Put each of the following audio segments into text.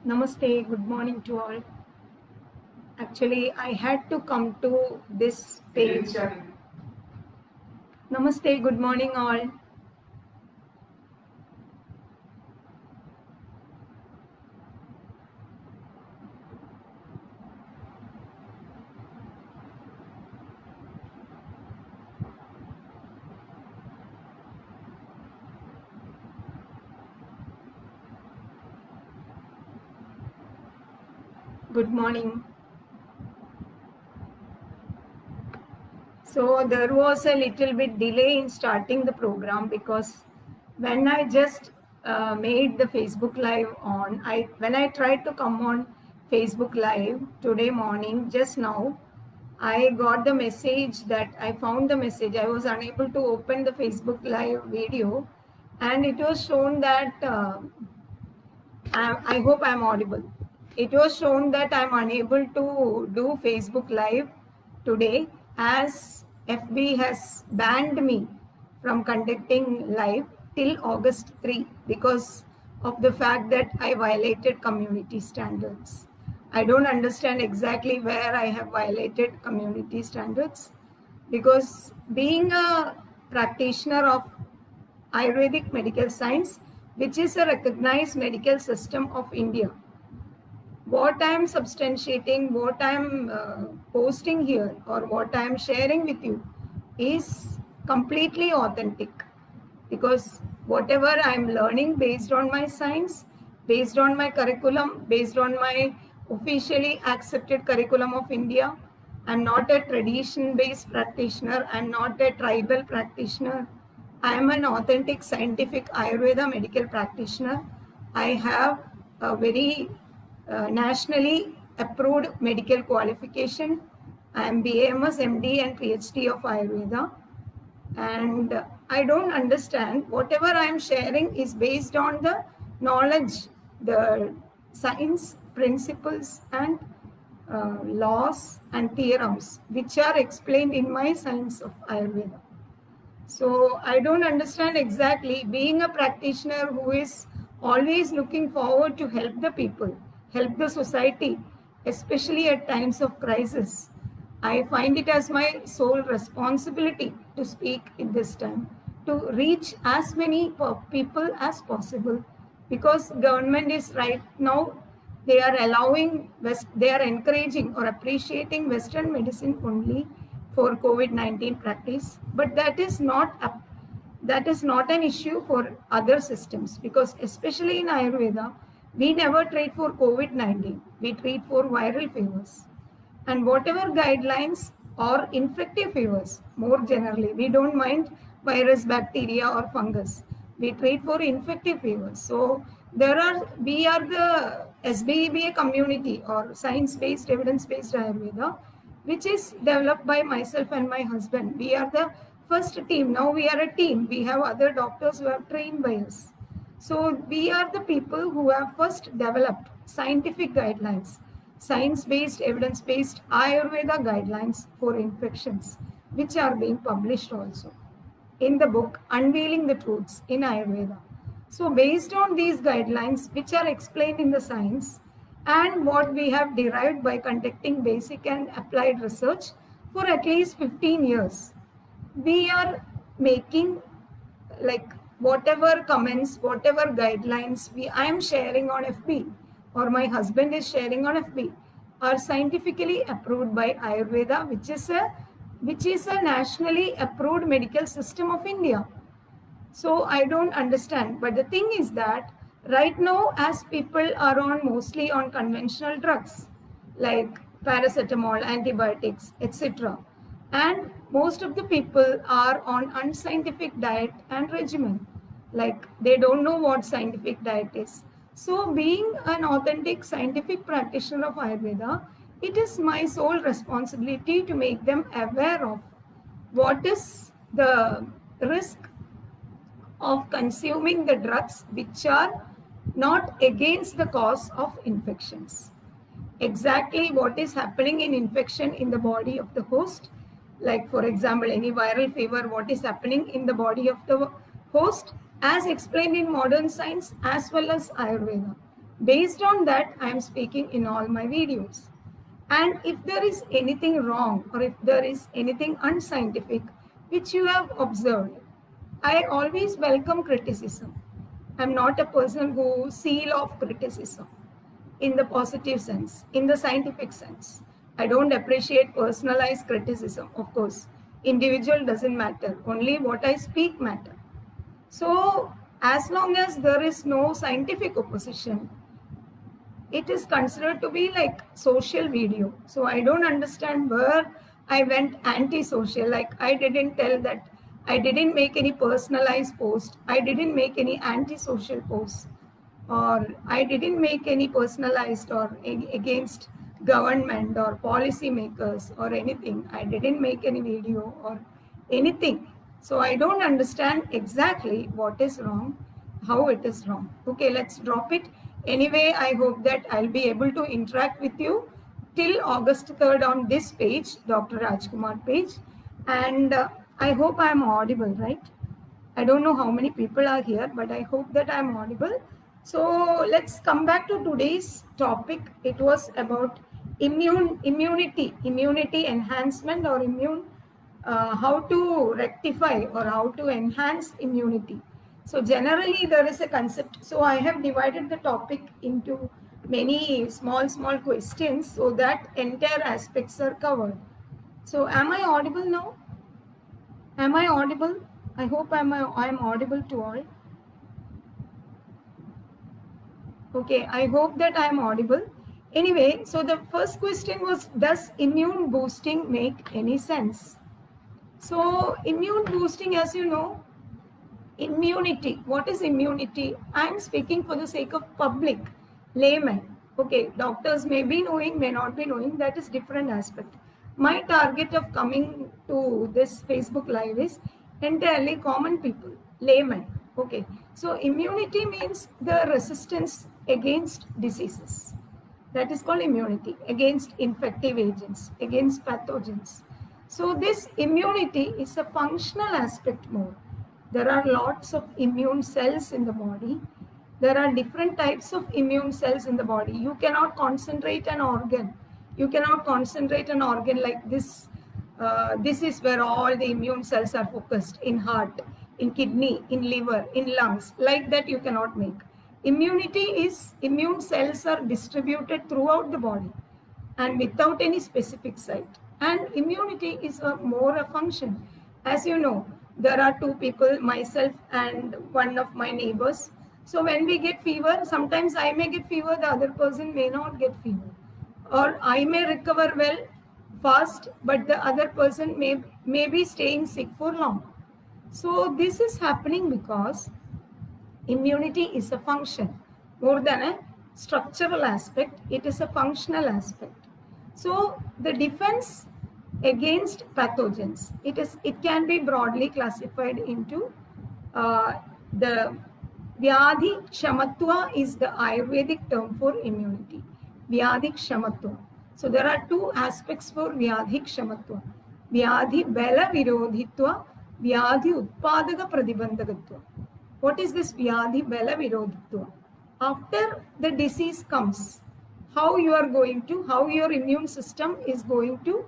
Namaste, good morning to all. Actually, I had to come to this page. Namaste, good morning all. Good morning. So there was a little bit delay in starting the program because when I just made the Facebook Live on, when I tried to come on Facebook Live today morning, just now, I got the message that I found the message. I was unable to open the Facebook Live video, and it was shown that I hope I'm audible. It was shown that I'm unable to do Facebook Live today as FB has banned me from conducting live till August 3 because of the fact that I violated community standards. I don't understand exactly where I have violated community standards because being a practitioner of Ayurvedic medical science, which is a recognized medical system of India. What I am substantiating, what I am posting here, or what I am sharing with you is completely authentic because whatever I am learning based on my science, based on my curriculum, based on my officially accepted curriculum of India, I am not a tradition-based practitioner, I am not a tribal practitioner. I am an authentic scientific Ayurveda medical practitioner. I have a very nationally approved medical qualification. I am BAMS, MD and PhD of Ayurveda. And I don't understand, whatever I am sharing is based on the knowledge, the science, principles and laws and theorems which are explained in my science of Ayurveda. So I don't understand exactly, being a practitioner who is always looking forward to help the people, help the society, especially at times of crisis. I find it as my sole responsibility to speak in this time, to reach as many people as possible, because government is right now, they are allowing, they are encouraging or appreciating Western medicine only for COVID-19 practice, but that is not an issue for other systems, because especially in Ayurveda, we never treat for COVID-19, we treat for viral fevers. And whatever guidelines or infective fevers, more generally, we don't mind virus, bacteria or fungus. We treat for infective fevers. So we are the SBEBA community or science-based, evidence-based Ayurveda, which is developed by myself and my husband. We are the first team. Now we are a team. We have other doctors who have trained by us. So we are the people who have first developed scientific guidelines, science-based, evidence-based Ayurveda guidelines for infections, which are being published also in the book Unveiling the Truths in Ayurveda. So based on these guidelines, which are explained in the science, and what we have derived by conducting basic and applied research for at least 15 years, we are making, like, whatever comments, whatever guidelines I am sharing on FB or my husband is sharing on FB are scientifically approved by Ayurveda, which is a nationally approved medical system of India. So I don't understand. But the thing is that right now, as people are mostly on conventional drugs like paracetamol, antibiotics, etc., and most of the people are on unscientific diet and regimen, like they don't know what scientific diet is. So being an authentic scientific practitioner of Ayurveda, it is my sole responsibility to make them aware of what is the risk of consuming the drugs which are not against the cause of infections. Exactly what is happening in infection in the body of the host, like for example any viral fever, what is happening in the body of the host, as explained in modern science as well as Ayurveda. Based on that, I am speaking in all my videos. And if there is anything wrong or if there is anything unscientific which you have observed, I always welcome criticism. I'm not a person who seal off criticism in the positive sense, in the scientific sense. I don't appreciate personalized criticism, of course. Individual doesn't matter, only what I speak matter. So as long as there is no scientific opposition, it is considered to be like social video. So I don't understand where I went anti-social. Like I didn't tell that I didn't make any personalized post. I didn't make any anti-social posts, or I didn't make any personalized or against government or policy makers or anything. I didn't make any video or anything. So I don't understand exactly what is wrong, how it is wrong. Okay, let's drop it. Anyway, I hope that I'll be able to interact with you till August 3rd on this page, Dr. Rajkumar page. And I hope I'm audible, right? I don't know how many people are here, but I hope that I'm audible. So let's come back to today's topic. It was about immunity enhancement, or how to rectify or how to enhance immunity. So generally there is a concept. So I have divided the topic into many small questions so that entire aspects are covered. So am I audible now? Am I audible? I hope I'm audible to all. Okay, I hope that I'm audible. Anyway, so the first question was, does immune boosting make any sense? So immune boosting, as you know, immunity. What is immunity? I'm speaking for the sake of public, layman. Okay, doctors may be knowing, may not be knowing. That is different aspect. My target of coming to this Facebook Live is entirely common people, layman. Okay, so immunity means the resistance against diseases. That is called immunity, against infective agents, against pathogens. So this immunity is a functional aspect more. There are lots of immune cells in the body. There are different types of immune cells in the body. You cannot concentrate an organ. You cannot concentrate an organ like this. This is where all the immune cells are focused, in heart, in kidney, in liver, in lungs. Like that you cannot make. Immunity is, immune cells are distributed throughout the body and without any specific site. And immunity is more a function. As you know, there are two people, myself and one of my neighbors. So when we get fever, sometimes I may get fever, the other person may not get fever. Or I may recover well, fast, but the other person may be staying sick for long. So this is happening because immunity is a function. More than a structural aspect, it is a functional aspect. So the defense against pathogens, it can be broadly classified into the Vyadhi Kshamatva is the Ayurvedic term for immunity. Vyadhi Kshamatva. So there are two aspects for Vyadhi Kshamatva. Vyadhi Bala Virodhitva, Vyadhi Utpadaga Pradibandhagatva. What is this Vyadhi Bala Virodhitva? After the disease comes, how your immune system is going to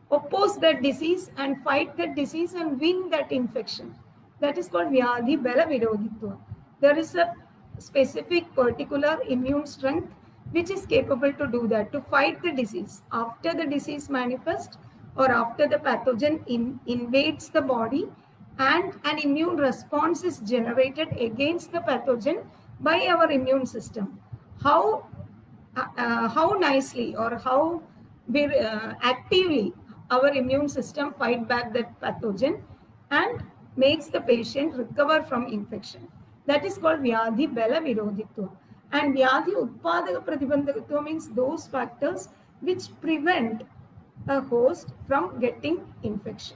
oppose that disease and fight that disease and win that infection. That is called Vyadhi Bala Virodhitva. There is a specific particular immune strength which is capable to do that, to fight the disease. After the disease manifests or after the pathogen invades the body and an immune response is generated against the pathogen by our immune system. How nicely or how actively our immune system fight back that pathogen and makes the patient recover from infection. That is called Vyadhi Bala Virodhitva. And Vyadhi Utpadaga Pradibandhagatva means those factors which prevent a host from getting infection.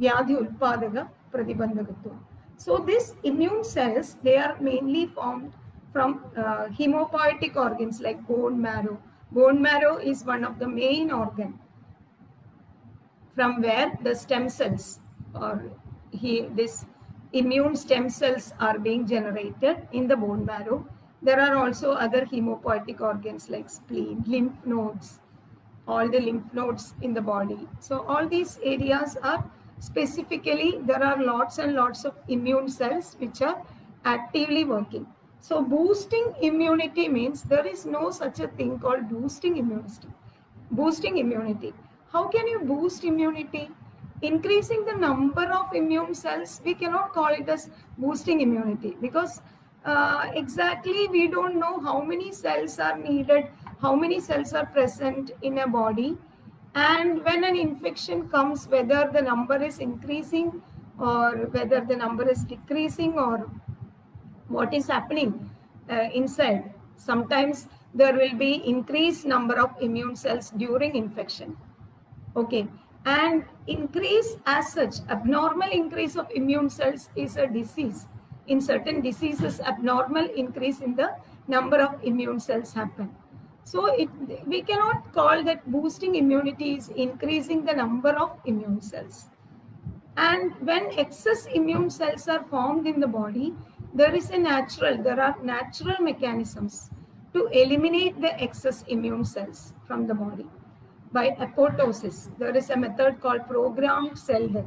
Vyadhi Utpadaga Pradibandhagatva. So these immune cells, they are mainly formed from hemopoietic organs like bone marrow. Bone marrow is one of the main organs from where the stem cells or this immune stem cells are being generated in the bone marrow. There are also other hemopoietic organs like spleen, lymph nodes, all the lymph nodes in the body. So all these areas are specifically, there are lots and lots of immune cells which are actively working. So boosting immunity means there is no such a thing called boosting immunity. Boosting immunity. How can you boost immunity? Increasing the number of immune cells, we cannot call it as boosting immunity, because exactly we don't know how many cells are needed, how many cells are present in a body, and when an infection comes, whether the number is increasing or whether the number is decreasing, or what is happening inside. Sometimes there will be increased number of immune cells during infection. Okay, and increase as such, abnormal increase of immune cells is a disease. In certain diseases, abnormal increase in the number of immune cells happen. So we cannot call that boosting immunity is increasing the number of immune cells. And when excess immune cells are formed in the body, there are natural mechanisms to eliminate the excess immune cells from the body. By apoptosis, there is a method called programmed cell death.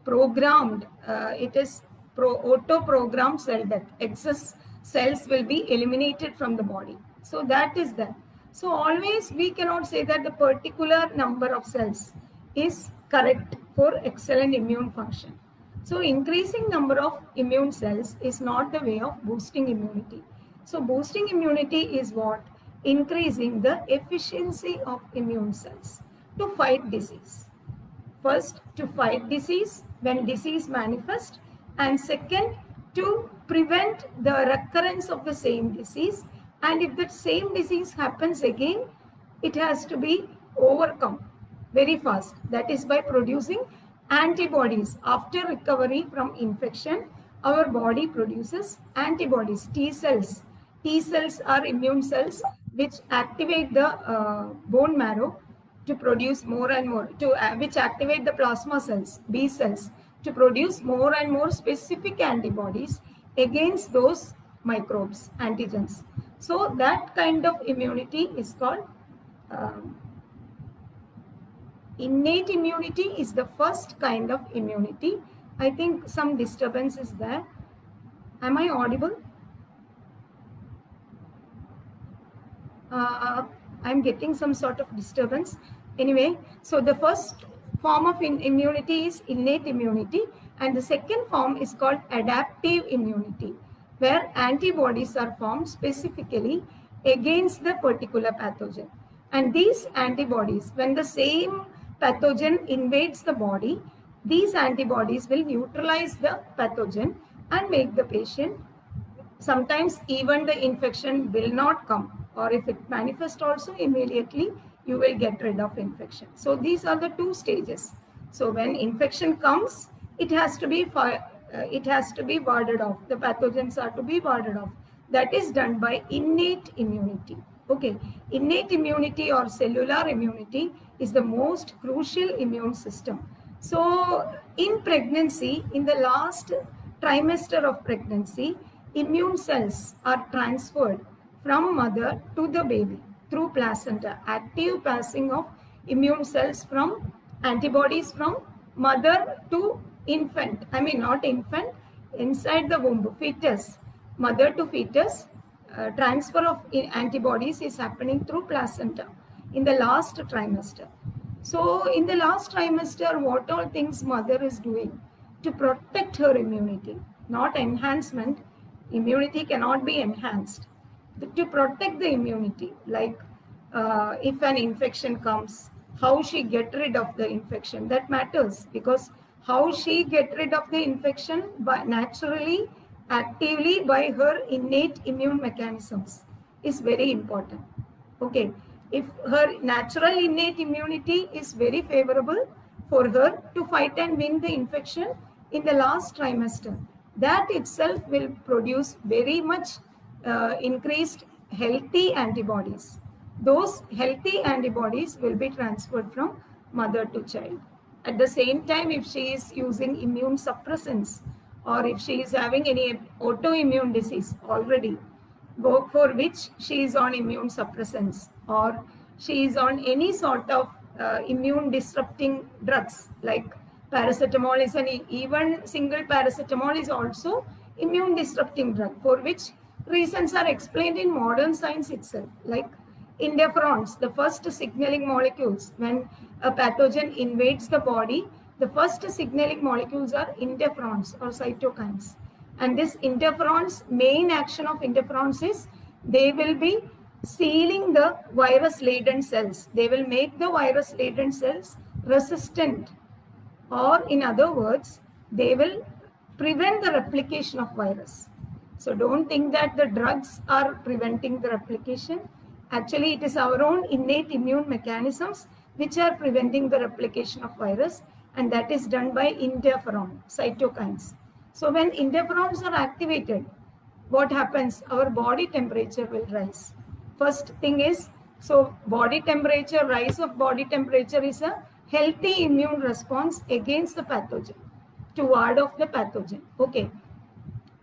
It is auto-programmed cell death. Excess cells will be eliminated from the body. So that is that. So always we cannot say that the particular number of cells is correct for excellent immune function. So increasing number of immune cells is not the way of boosting immunity. So boosting immunity is what? Increasing the efficiency of immune cells to fight disease. First, to fight disease when disease manifests, and second, to prevent the recurrence of the same disease. And if that same disease happens again, it has to be overcome very fast. That is by producing antibodies. After recovery from infection, our body produces antibodies, T cells. T cells are immune cells which activate the bone marrow to produce more and more, which activate the plasma cells, B cells, to produce more and more specific antibodies against those microbes, antigens. So that kind of immunity is called innate immunity. Is the first kind of immunity. I think some disturbance is there. Am I audible? I'm getting some sort of disturbance. Anyway, so the first form of immunity is innate immunity, and the second form is called adaptive immunity, where antibodies are formed specifically against the particular pathogen. And these antibodies, when the same pathogen invades the body, these antibodies will neutralize the pathogen and make the patient, sometimes even the infection will not come, or if it manifests also, immediately you will get rid of infection. So these are the two stages. So when infection comes, it has to be warded off. The pathogens are to be warded off. That is done by innate immunity. Okay, innate immunity or cellular immunity is the most crucial immune system. So in pregnancy, in the last trimester of pregnancy, immune cells are transferred from mother to the baby through placenta. Active passing of immune cells from antibodies from mother to infant. I mean, not infant, inside the womb, fetus, mother to fetus. Transfer of antibodies is happening through placenta in the last trimester. So in the last trimester, what all things mother is doing to protect her immunity, not enhancement. Immunity cannot be enhanced. To protect the immunity, like if an infection comes, how she get rid of the infection, that matters, because how she get rid of the infection by naturally, actively, by her innate immune mechanisms is very important. Okay, if her natural innate immunity is very favorable for her to fight and win the infection in the last trimester, that itself will produce very much increased healthy antibodies. Those healthy antibodies will be transferred from mother to child. At the same time, if she is using immune suppressants, or if she is having any autoimmune disease already, for which she is on immune suppressants, or she is on any sort of immune disrupting drugs like paracetamol is even single paracetamol is also immune disrupting drug, for which reasons are explained in modern science itself, like interferons, the first signaling molecules. When a pathogen invades the body, the first signaling molecules are interferons or cytokines. And this interferons, main action of interferons is they will be sealing the virus laden cells. They will make the virus laden cells resistant, or in other words, they will prevent the replication of virus. So don't think that the drugs are preventing the replication. Actually, it is our own innate immune mechanisms which are preventing the replication of virus, and that is done by interferon, cytokines. So when interferons are activated, what happens? Our body temperature will rise. First thing is, so body temperature, rise of body temperature is a healthy immune response against the pathogen, to ward off the pathogen. Okay.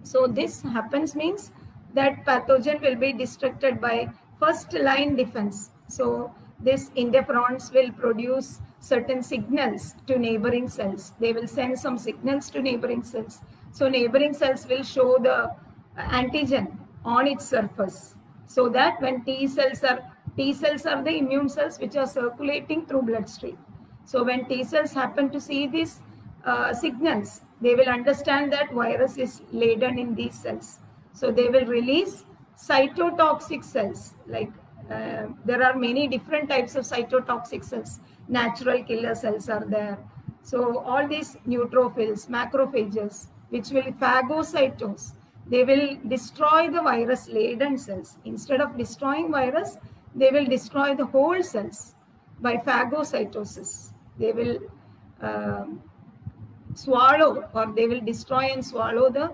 So this happens means that pathogen will be destructed by first line defense. So this interferons will produce certain signals to neighboring cells. They will send some signals to neighboring cells. So neighboring cells will show the antigen on its surface, so that when T cells are the immune cells which are circulating through bloodstream. So when T cells happen to see these signals, they will understand that virus is laden in these cells. So they will release cytotoxic cells. Like there are many different types of cytotoxic cells. Natural killer cells are there. So all these neutrophils, macrophages, which will phagocytose, they will destroy the virus laden cells. Instead of destroying virus, they will destroy the whole cells by phagocytosis. They will swallow, or they will destroy and swallow the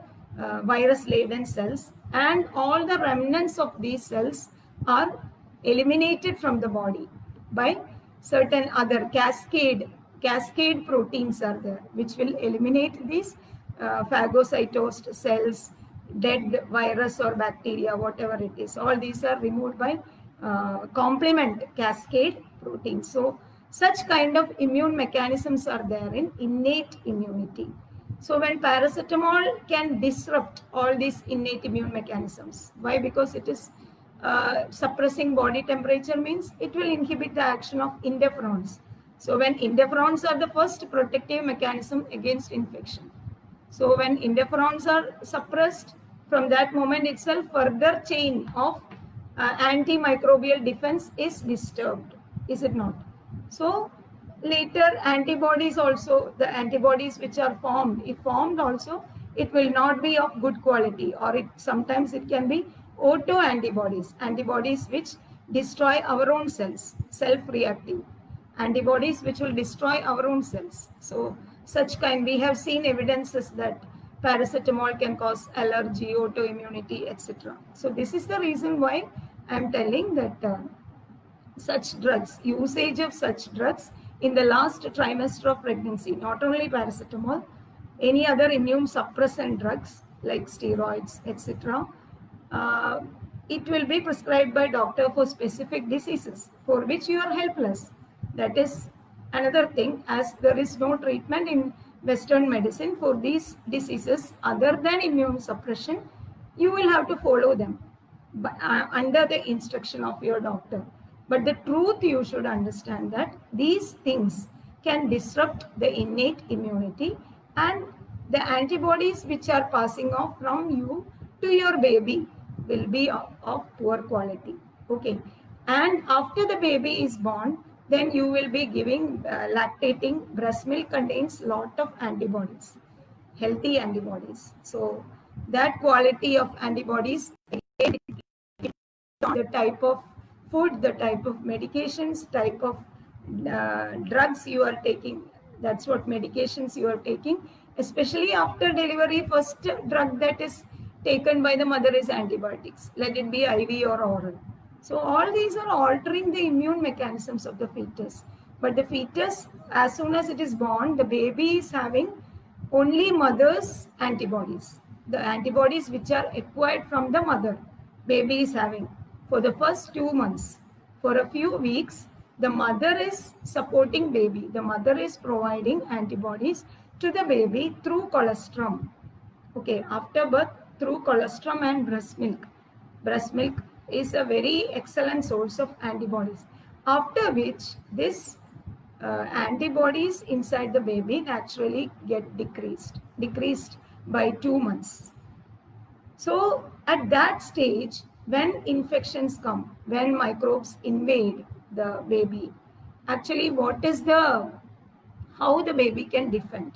virus laden cells, and all the remnants of these cells are eliminated from the body by certain other cascade proteins are there, which will eliminate these phagocytosed cells, dead virus or bacteria, whatever it is. All these are removed by complement cascade proteins. So such kind of immune mechanisms are there in innate immunity. So when paracetamol can disrupt all these innate immune mechanisms. Why? Because it is suppressing body temperature, means it will inhibit the action of interferons. So when interferons are the first protective mechanism against infection. So when interferons are suppressed, from that moment itself, further chain of antimicrobial defense is disturbed, is it not? So later antibodies also, the antibodies which are formed, if formed also, it will not be of good quality, or sometimes it can be autoantibodies, antibodies which destroy our own cells, self-reactive antibodies which will destroy our own cells. So such kind, we have seen evidences that paracetamol can cause allergy, autoimmunity, etc. So this is the reason why I am telling that such drugs, usage of such drugs in the last trimester of pregnancy, not only paracetamol, any other immune suppressant drugs like steroids, etc. It will be prescribed by doctor for specific diseases for which you are helpless. That is another thing, as there is no treatment in Western medicine for these diseases other than immune suppression. You will have to follow them under the instruction of your doctor. But the truth, you should understand that these things can disrupt the innate immunity, and the antibodies which are passing off from you to your baby will be of poor quality. Okay. And after the baby is born, then you will be giving lactating. Breast milk contains lot of antibodies, healthy antibodies. So that quality of antibodies, the type of food, the type of medications, type of drugs you are taking, that's what medications you are taking. Especially after delivery, first drug that is taken by the mother is antibiotics, let it be IV or oral. So all these are altering the immune mechanisms of the fetus. But the fetus, as soon as it is born, the baby is having only mother's antibodies, the antibodies which are acquired from the mother. baby is having for the first 2 months. For a few weeks, the mother is supporting baby. The mother is providing antibodies to the baby through colostrum. Okay, after birth, through colostrum and breast milk. Breast milk is a very excellent source of antibodies. After which, this antibodies inside the baby naturally get decreased by 2 months. So at that stage, when infections come, when microbes invade the baby, actually how the baby can defend?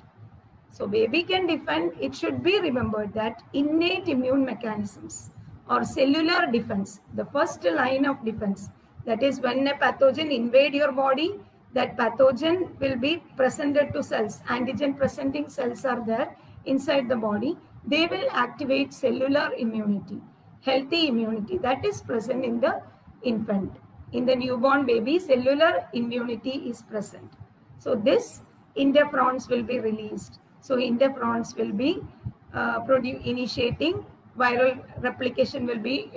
So baby can defend, it should be remembered that innate immune mechanisms or cellular defense, the first line of defense, that is when a pathogen invade your body, that pathogen will be presented to cells, antigen presenting cells are there inside the body, they will activate cellular immunity, healthy immunity that is present in the infant. In the newborn baby, cellular immunity is present. So this interferons will be released. So interferons will be initiating viral replication will be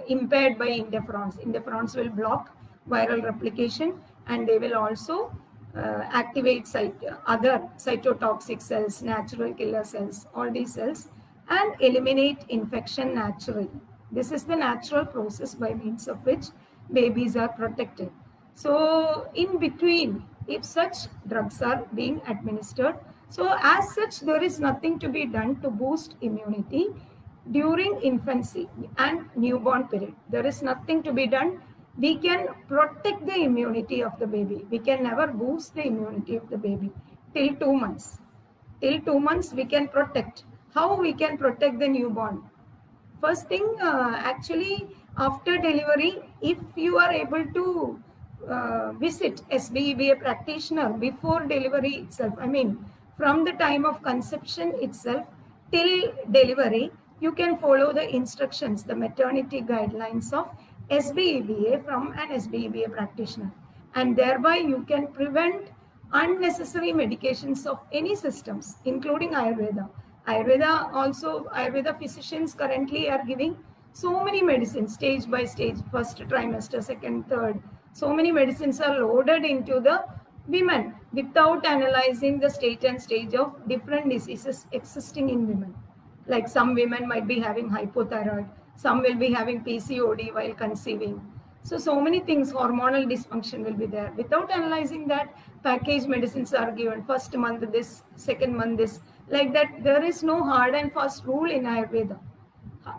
impaired by interferons. Interferons will block viral replication and they will also activate other cytotoxic cells, natural killer cells, all these cells, and eliminate infection naturally. This is the natural process by means of which babies are protected. So in between, if such drugs are being administered, so as such there is nothing to be done to boost immunity during infancy and newborn period. There is nothing to be done. We can protect the immunity of the baby. We can never boost the immunity of the baby till 2 months. Till 2 months we can protect. How we can protect the newborn? First thing, actually after delivery, if you are able to visit SBEBA practitioner before delivery itself, I mean from the time of conception itself till delivery, you can follow the instructions, the maternity guidelines of SBEBA from an SBEBA practitioner, and thereby you can prevent unnecessary medications of any systems, including Ayurveda. Ayurveda physicians currently are giving so many medicines stage by stage, first trimester, second, third. So many medicines are loaded into the women without analyzing the state and stage of different diseases existing in women. Like some women might be having hypothyroid, some will be having PCOD while conceiving. So many things, hormonal dysfunction will be there. Without analyzing that, packaged medicines are given. First month this, second month this. Like that, there is no hard and fast rule in Ayurveda.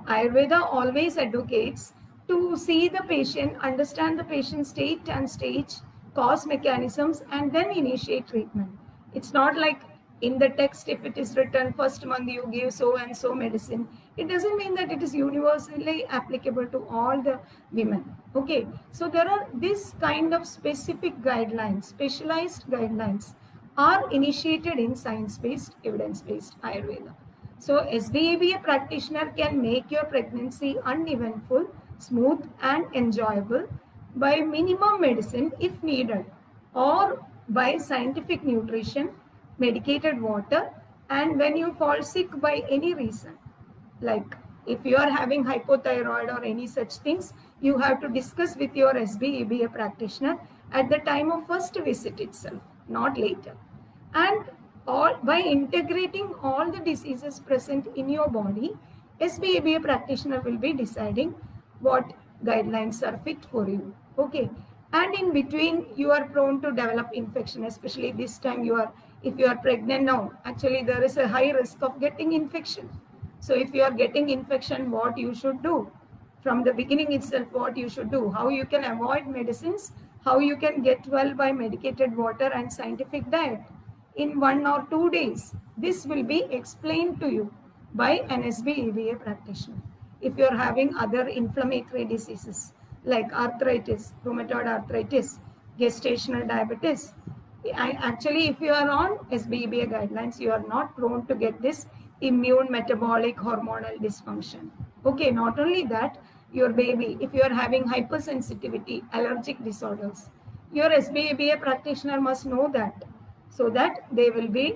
Ayurveda always advocates to see the patient, understand the patient's state and stage, cause mechanisms, and then initiate treatment. It's not like in the text, if it is written first month you give so and so medicine, it doesn't mean that it is universally applicable to all the women. Okay, so there are this kind of specific guidelines, specialized guidelines are initiated in science-based, evidence-based Ayurveda. So SBEBA practitioner can make your pregnancy uneventful, smooth and enjoyable by minimum medicine if needed, or by scientific nutrition, medicated water, and when you fall sick by any reason, like if you are having hypothyroid or any such things, you have to discuss with your SBEBA practitioner at the time of first visit itself, not later. And by integrating all the diseases present in your body, SBEBA practitioner will be deciding what guidelines are fit for you. Okay, and in between you are prone to develop infection, especially this time if you are pregnant now, actually there is a high risk of getting infection. So if you are getting infection, what you should do from the beginning itself, what you should do, how you can avoid medicines, how you can get well by medicated water and scientific diet in 1 or 2 days. This will be explained to you by an SBEBA practitioner. If you are having other inflammatory diseases like arthritis, rheumatoid arthritis, gestational diabetes, actually if you are on SBEBA guidelines, you are not prone to get this immune metabolic hormonal dysfunction. Okay, not only that, your baby, if you are having hypersensitivity, allergic disorders, your SBEBA practitioner must know that, so that they will be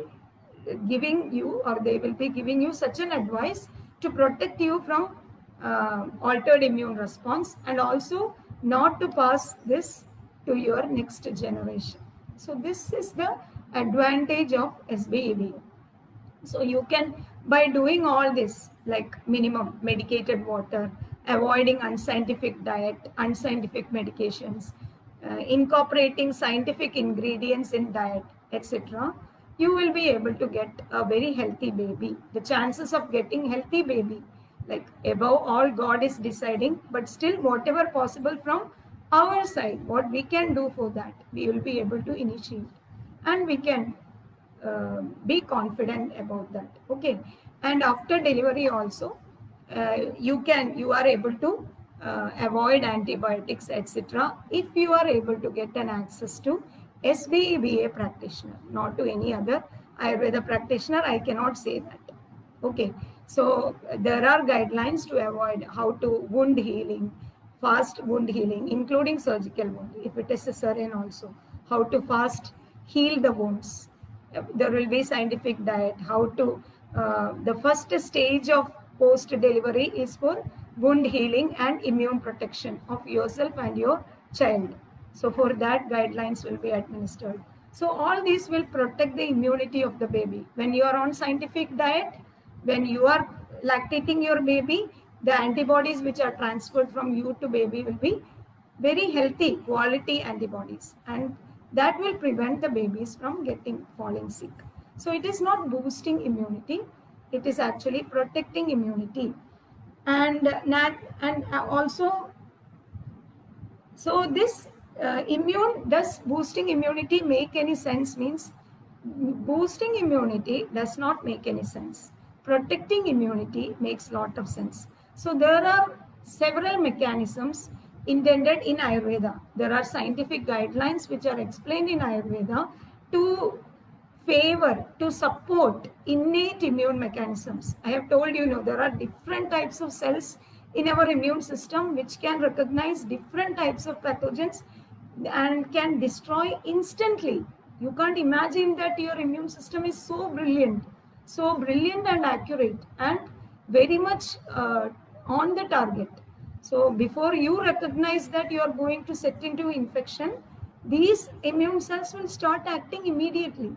giving you such an advice to protect you from altered immune response, and also not to pass this to your next generation. So this is the advantage of SBEBA. So you can, by doing all this, like minimum medicated water, avoiding unscientific diet, unscientific medications, incorporating scientific ingredients in diet, etc., you will be able to get a very healthy baby. The chances of getting healthy baby, like above all, God is deciding, but still whatever possible from our side, what we can do for that, we will be able to initiate, and we can be confident about that. Okay, and after delivery also, you are able to avoid antibiotics, etc., if you are able to get an access to SBEBA practitioner, not to any other Ayurveda practitioner. I cannot say that. Okay, so there are guidelines to avoid how to wound healing, fast wound healing, including surgical wound, if it is a cesarean also, how to fast heal the wounds. There will be scientific diet, how to, the first stage of post delivery is for wound healing and immune protection of yourself and your child. So for that, guidelines will be administered. So all these will protect the immunity of the baby. When you are on scientific diet, when you are lactating your baby, the antibodies which are transferred from you to baby will be very healthy quality antibodies, and that will prevent the babies from falling sick. So it is not boosting immunity, it is actually protecting immunity. And also, so this does boosting immunity make any sense? Means boosting immunity does not make any sense. Protecting immunity makes lot of sense. So there are several mechanisms intended in Ayurveda. There are scientific guidelines which are explained in Ayurveda to favor, to support innate immune mechanisms. I have told you, there are different types of cells in our immune system which can recognize different types of pathogens and can destroy instantly. You can't imagine that your immune system is so brilliant and accurate and very much on the target. So before you recognize that you are going to set into infection, these immune cells will start acting immediately.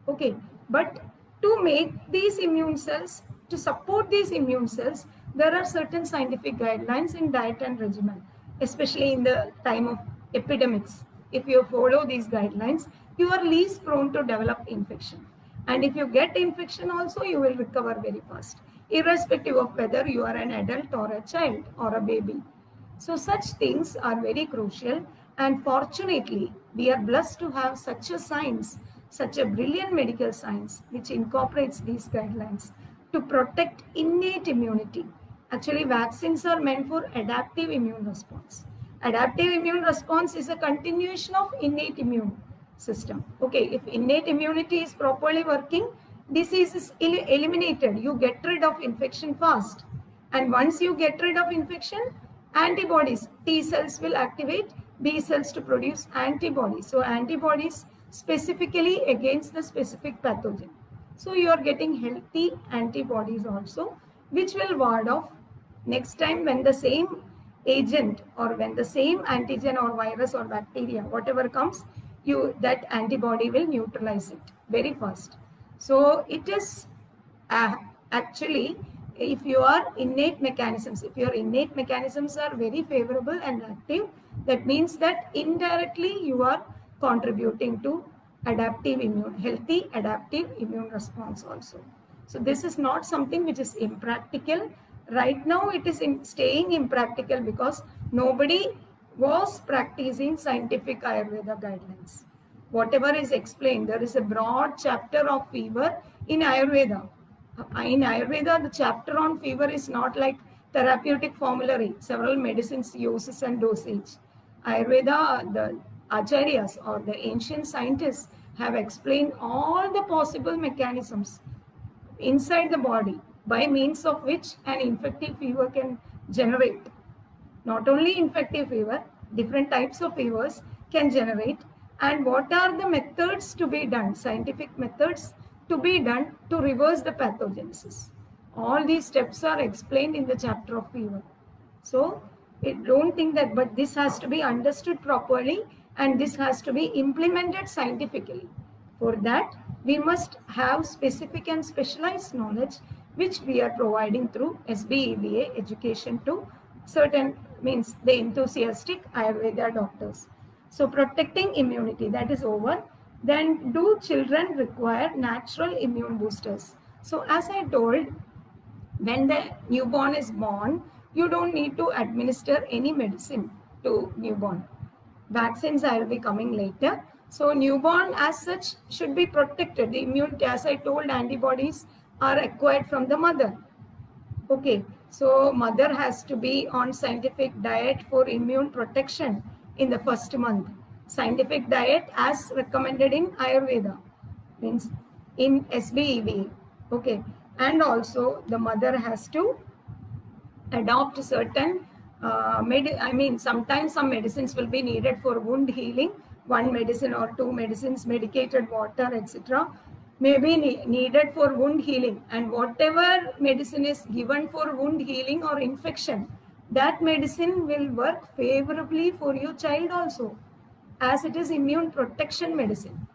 Okay, but to make these immune cells, to support these immune cells, there are certain scientific guidelines in diet and regimen, especially in the time of epidemics. If you follow these guidelines, you are least prone to develop infection. And if you get infection also, you will recover very fast, irrespective of whether you are an adult or a child or a baby. So such things are very crucial, and fortunately, we are blessed to have such a science, such a brilliant medical science which incorporates these guidelines to protect innate immunity. Actually, vaccines are meant for adaptive immune response. Adaptive immune response is a continuation of innate immune system. Okay, if innate immunity is properly working, disease is eliminated. You get rid of infection fast. And once you get rid of infection, antibodies, T cells will activate B cells to produce antibodies. So antibodies specifically against the specific pathogen. So you are getting healthy antibodies also, which will ward off next time when the same agent or when the same antigen or virus or bacteria, whatever comes, that antibody will neutralize it very fast. So it is actually, if your innate mechanisms are very favorable and active, that means that indirectly you are contributing to healthy adaptive immune response also. So this is not something which is impractical. Right now it is staying impractical because nobody was practicing scientific Ayurveda guidelines. Whatever is explained, there is a broad chapter of fever in Ayurveda. In Ayurveda, the chapter on fever is not like therapeutic formulary, several medicines, uses and dosage. Ayurveda, the acharyas or the ancient scientists have explained all the possible mechanisms inside the body by means of which an infective fever can generate. Not only infective fever, different types of fevers can generate, and what are the methods to be done, scientific methods to be done to reverse the pathogenesis. All these steps are explained in the chapter of fever. So don't think that, but this has to be understood properly and this has to be implemented scientifically. For that, we must have specific and specialized knowledge which we are providing through SBEBA education to certain, means the enthusiastic Ayurveda doctors. So protecting immunity, that is over. Then do children require natural immune boosters? So as I told, when the newborn is born, you don't need to administer any medicine to newborn. Vaccines I will be coming later. So newborn as such should be protected. The immunity, as I told, antibodies are acquired from the mother. Okay, so mother has to be on scientific diet for immune protection in the first month. Scientific diet as recommended in Ayurveda, means in SBEV. Okay, and also the mother has to adopt certain sometimes some medicines will be needed for wound healing. One medicine or two medicines, medicated water, etc. may be needed for wound healing. And whatever medicine is given for wound healing or infection, that medicine will work favorably for your child also, as it is immune protection medicine.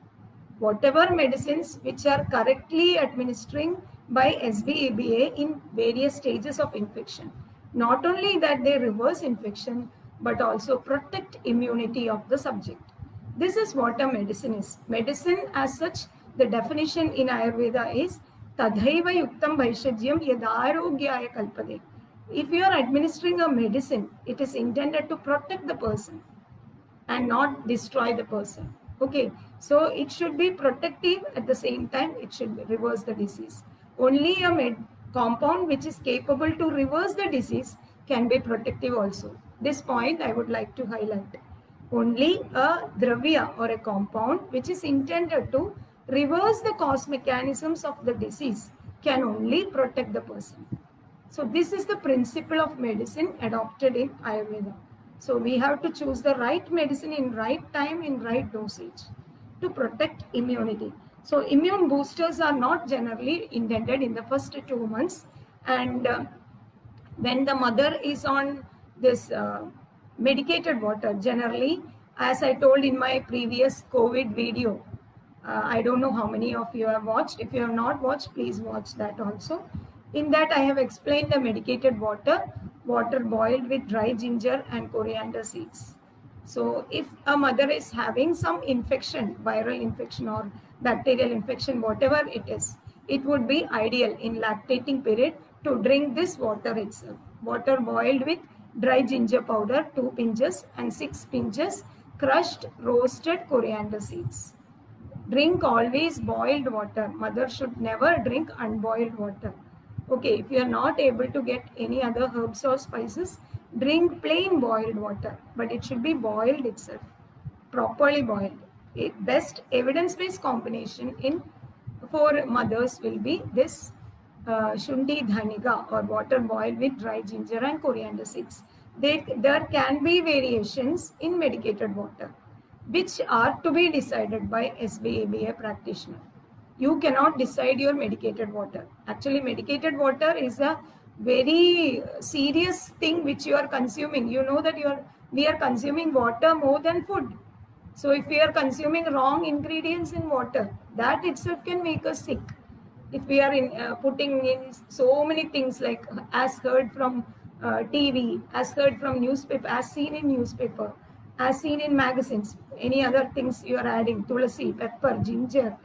Whatever medicines which are correctly administering by SBEBA in various stages of infection. Not only that they reverse infection, but also protect immunity of the subject. This is what a medicine is. Medicine as such, the definition in Ayurveda is Tadhaiva yuktam bhaishajyam yadarogyaya kalpade. If you are administering a medicine, it is intended to protect the person and not destroy the person. Okay, so it should be protective, at the same time it should reverse the disease. Only a compound which is capable to reverse the disease can be protective also. This point I would like to highlight. Only a dravya or a compound which is intended to reverse the cause mechanisms of the disease can only protect the person. So this is the principle of medicine adopted in Ayurveda. So we have to choose the right medicine in right time, in right dosage to protect immunity. So immune boosters are not generally intended in the first 2 months. And when the mother is on this medicated water, generally, as I told in my previous COVID video, I don't know how many of you have watched. If you have not watched, please watch that also. In that, I have explained the medicated water boiled with dry ginger and coriander seeds. So if a mother is having some infection, viral infection or bacterial infection, whatever it is, it would be ideal in lactating period to drink this water itself. Water boiled with dry ginger powder, 2 pinches, and 6 pinches crushed roasted coriander seeds. Drink always boiled water. Mother should never drink unboiled water. Okay, if you are not able to get any other herbs or spices, drink plain boiled water, but it should be boiled itself, properly boiled. Best evidence-based combination for mothers will be this shundi dhanika, or water boiled with dry ginger and coriander seeds. There can be variations in medicated water, which are to be decided by SBABA practitioner. You cannot decide your medicated water. Actually, medicated water is a very serious thing which you are consuming. You know that we are consuming water more than food. So if we are consuming wrong ingredients in water, that itself can make us sick. If we are putting in so many things, like as heard from TV, as heard from newspaper, as seen in newspaper, as seen in magazines, any other things you are adding, tulasi, pepper, ginger,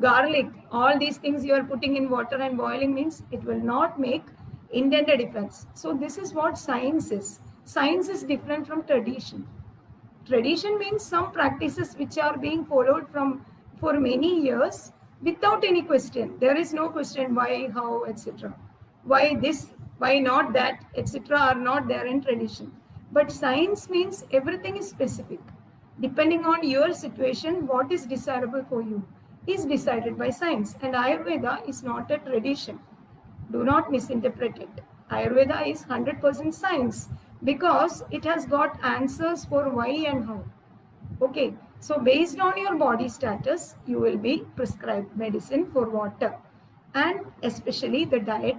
garlic, all these things you are putting in water and boiling, means it will not make intended effects. So this is what science is. Science is different from tradition. Tradition means some practices which are being followed for many years without any question. There is no question why, how, etc. Why this, why not that, etc. are not there in tradition. But science means everything is specific. Depending on your situation, what is desirable for you is decided by science. And Ayurveda is not a tradition. Do not misinterpret it. Ayurveda is 100% science, because it has got answers for why and how. Okay, so based on your body status, you will be prescribed medicine for water, and especially the diet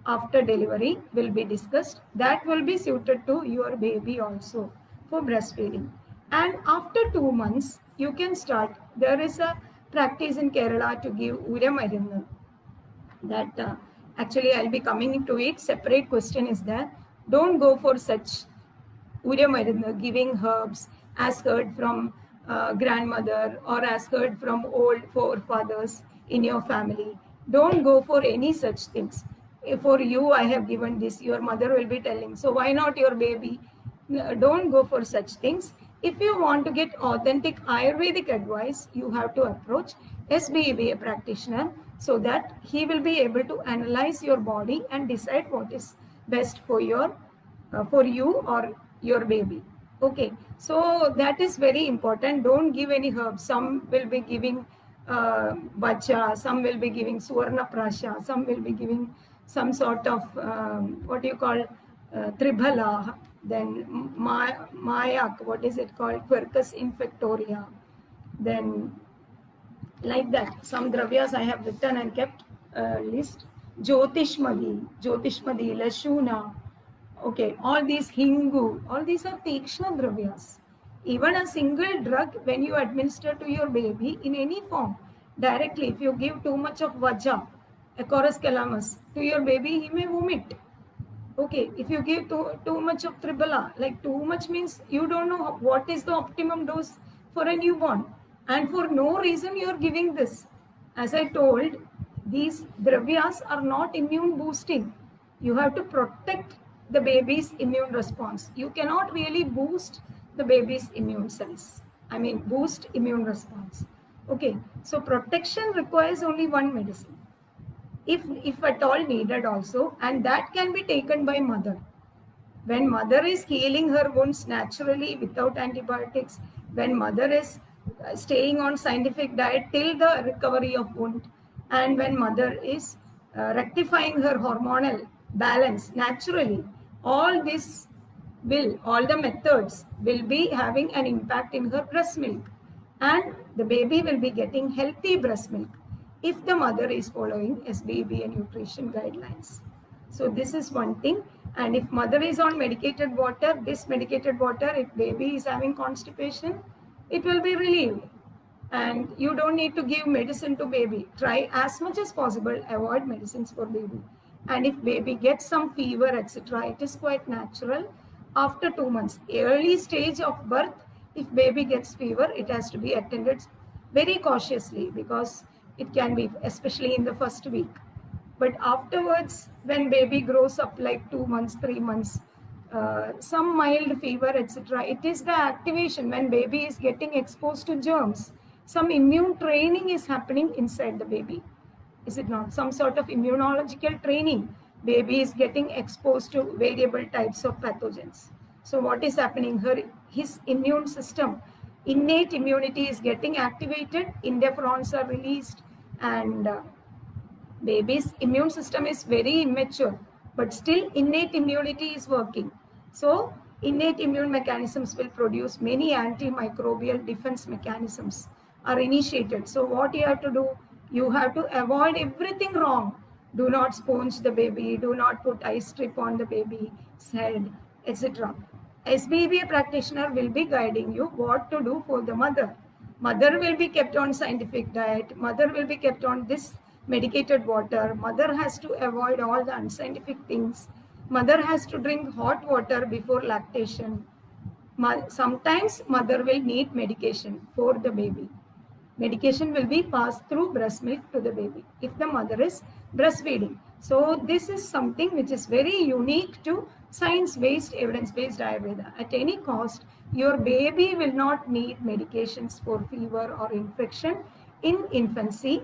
after delivery will be discussed. That will be suited to your baby also for breastfeeding. And after 2 months, you can start. There is a practice in Kerala to give Uramarunnu. That actually I'll be coming to it. Separate question is there. Don't go for such Uramarunnu, giving herbs as heard from grandmother or as heard from old forefathers in your family. Don't go for any such things. For you, I have given this, your mother will be telling. So why not your baby? Don't go for such things. If you want to get authentic Ayurvedic advice, you have to approach SBEBA practitioner so that he will be able to analyze your body and decide what is best for you or your baby. Okay, so that is very important. Don't give any herbs. Some will be giving bacha, some will be giving suvarna prasha, some will be giving some sort of what do you call tribhala, then mayak, what is it called, Quercus infectoria, then like that. Some dravyas I have written and kept list. Jyotishmadi, Lashuna, okay, all these hingu, all these are tikshna dravyas. Even a single drug, when you administer to your baby in any form, directly, if you give too much of vaja, Acorus calamus, to your baby, he may vomit. Okay, if you give too much of tribala, like too much means you don't know what is the optimum dose for a newborn. And for no reason you are giving this. As I told, these dravyas are not immune boosting. You have to protect the baby's immune response. You cannot really boost the baby's immune cells. I mean, boost immune response. Okay, so protection requires only one medicine. If at all needed also, and that can be taken by mother. When mother is healing her wounds naturally without antibiotics, when mother is staying on scientific diet till the recovery of wound, and when mother is rectifying her hormonal balance naturally, all the methods will be having an impact in her breast milk, and the baby will be getting healthy breast milk if the mother is following SBEBA nutrition guidelines. So this is one thing. And if mother is on medicated water, this medicated water, if baby is having constipation, it will be relieved. And you don't need to give medicine to baby. Try as much as possible, avoid medicines for baby. And if baby gets some fever, etc., it is quite natural. After 2 months, early stage of birth, if baby gets fever, it has to be attended very cautiously because it can be, especially in the first week. But afterwards, when baby grows up like 2 months, 3 months, some mild fever, etc., it is the activation when baby is getting exposed to germs. Some immune training is happening inside the baby. Is it not? Some sort of immunological training. Baby is getting exposed to variable types of pathogens. So what is happening? His immune system, innate immunity is getting activated, interferons are released, and baby's immune system is very immature, but still innate immunity is working. So innate immune mechanisms will produce many antimicrobial defense mechanisms are initiated. So what you have to do, you have to avoid everything wrong. Do not sponge the baby, do not put ice strip on the baby's head, etc. SBEBA practitioner will be guiding you what to do for the mother. Mother will be kept on scientific diet. Mother will be kept on this medicated water. Mother has to avoid all the unscientific things. Mother has to drink hot water before lactation. Sometimes mother will need medication for the baby. Medication will be passed through breast milk to the baby if the mother is breastfeeding. So this is something which is very unique to science-based, evidence-based Ayurveda. At any cost, your baby will not need medications for fever or infection in infancy.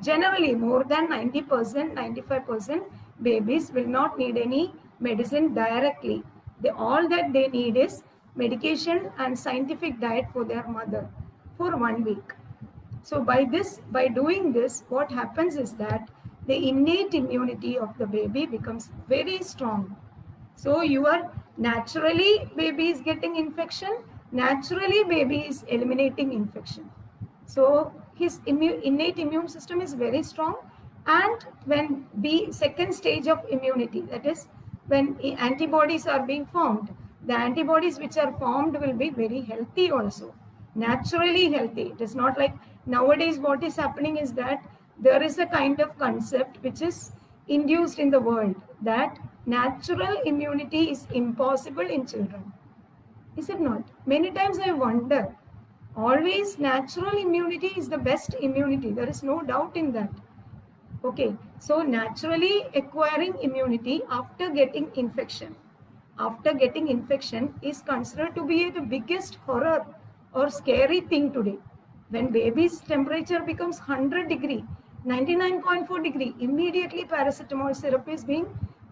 Generally, more than 90%, 95% babies will not need any medicine directly. All that they need is medication and scientific diet for their mother for 1 week. So by doing this, what happens is that the innate immunity of the baby becomes very strong. So naturally baby is getting infection, naturally baby is eliminating infection. So his innate immune system is very strong, And when the second stage of immunity, that is when antibodies are being formed, the antibodies which are formed will be very healthy also, naturally healthy. It is not like nowadays what is happening is that there is a kind of concept which is induced in the world that natural immunity is impossible in children. Is it not? Many times I wonder. Always natural immunity is the best immunity. There is no doubt in that. Okay, so naturally acquiring immunity after getting infection. After getting infection is considered to be the biggest horror or scary thing today. When baby's temperature becomes 100 degree, 99.4 degree, immediately paracetamol syrup is being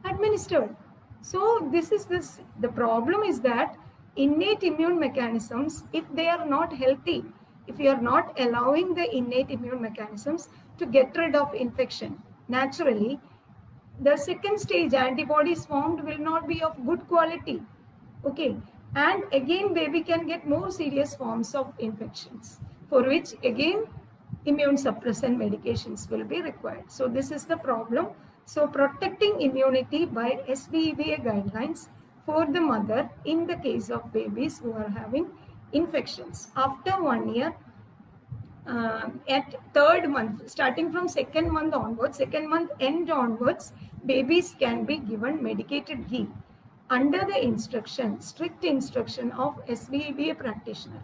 administered. So the problem is that innate immune mechanisms, if they are not healthy, if you are not allowing the innate immune mechanisms to get rid of infection naturally, the second stage antibodies formed will not be of good quality. Okay, and again baby can get more serious forms of infections, for which again immune suppressant medications will be required. So this is the problem. So protecting immunity by SBEBA guidelines for the mother in the case of babies who are having infections. After 1 year, at third month, starting from second month onwards, second month end onwards, babies can be given medicated ghee under the instruction, strict instruction of SBEBA practitioner.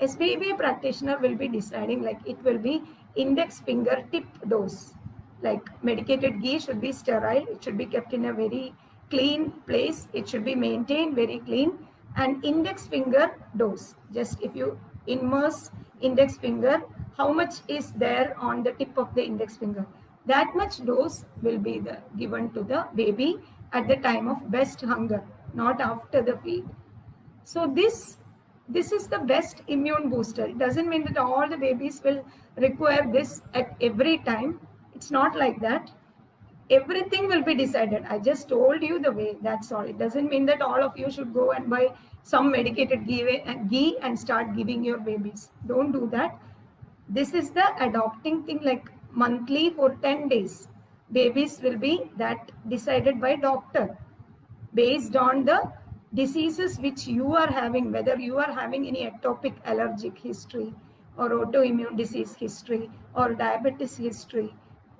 SBEBA practitioner will be deciding, like it will be index finger tip dose. Like medicated ghee should be sterile, it should be kept in a very clean place, it should be maintained very clean, and index finger dose. Just if you immerse index finger, how much is there on the tip of the index finger, that much dose will be given to the baby at the time of best hunger, not after the feed. So this is the best immune booster. It doesn't mean that all the babies will require this at every time. It's not like that. Everything will be decided. I just told you the way, that's all. It doesn't mean that all of you should go and buy some medicated ghee and start giving your babies. Don't do that. This is the adopting thing, like monthly for 10 days. Babies will be that decided by doctor based on the diseases which you are having, whether you are having any ectopic allergic history or autoimmune disease history or diabetes history,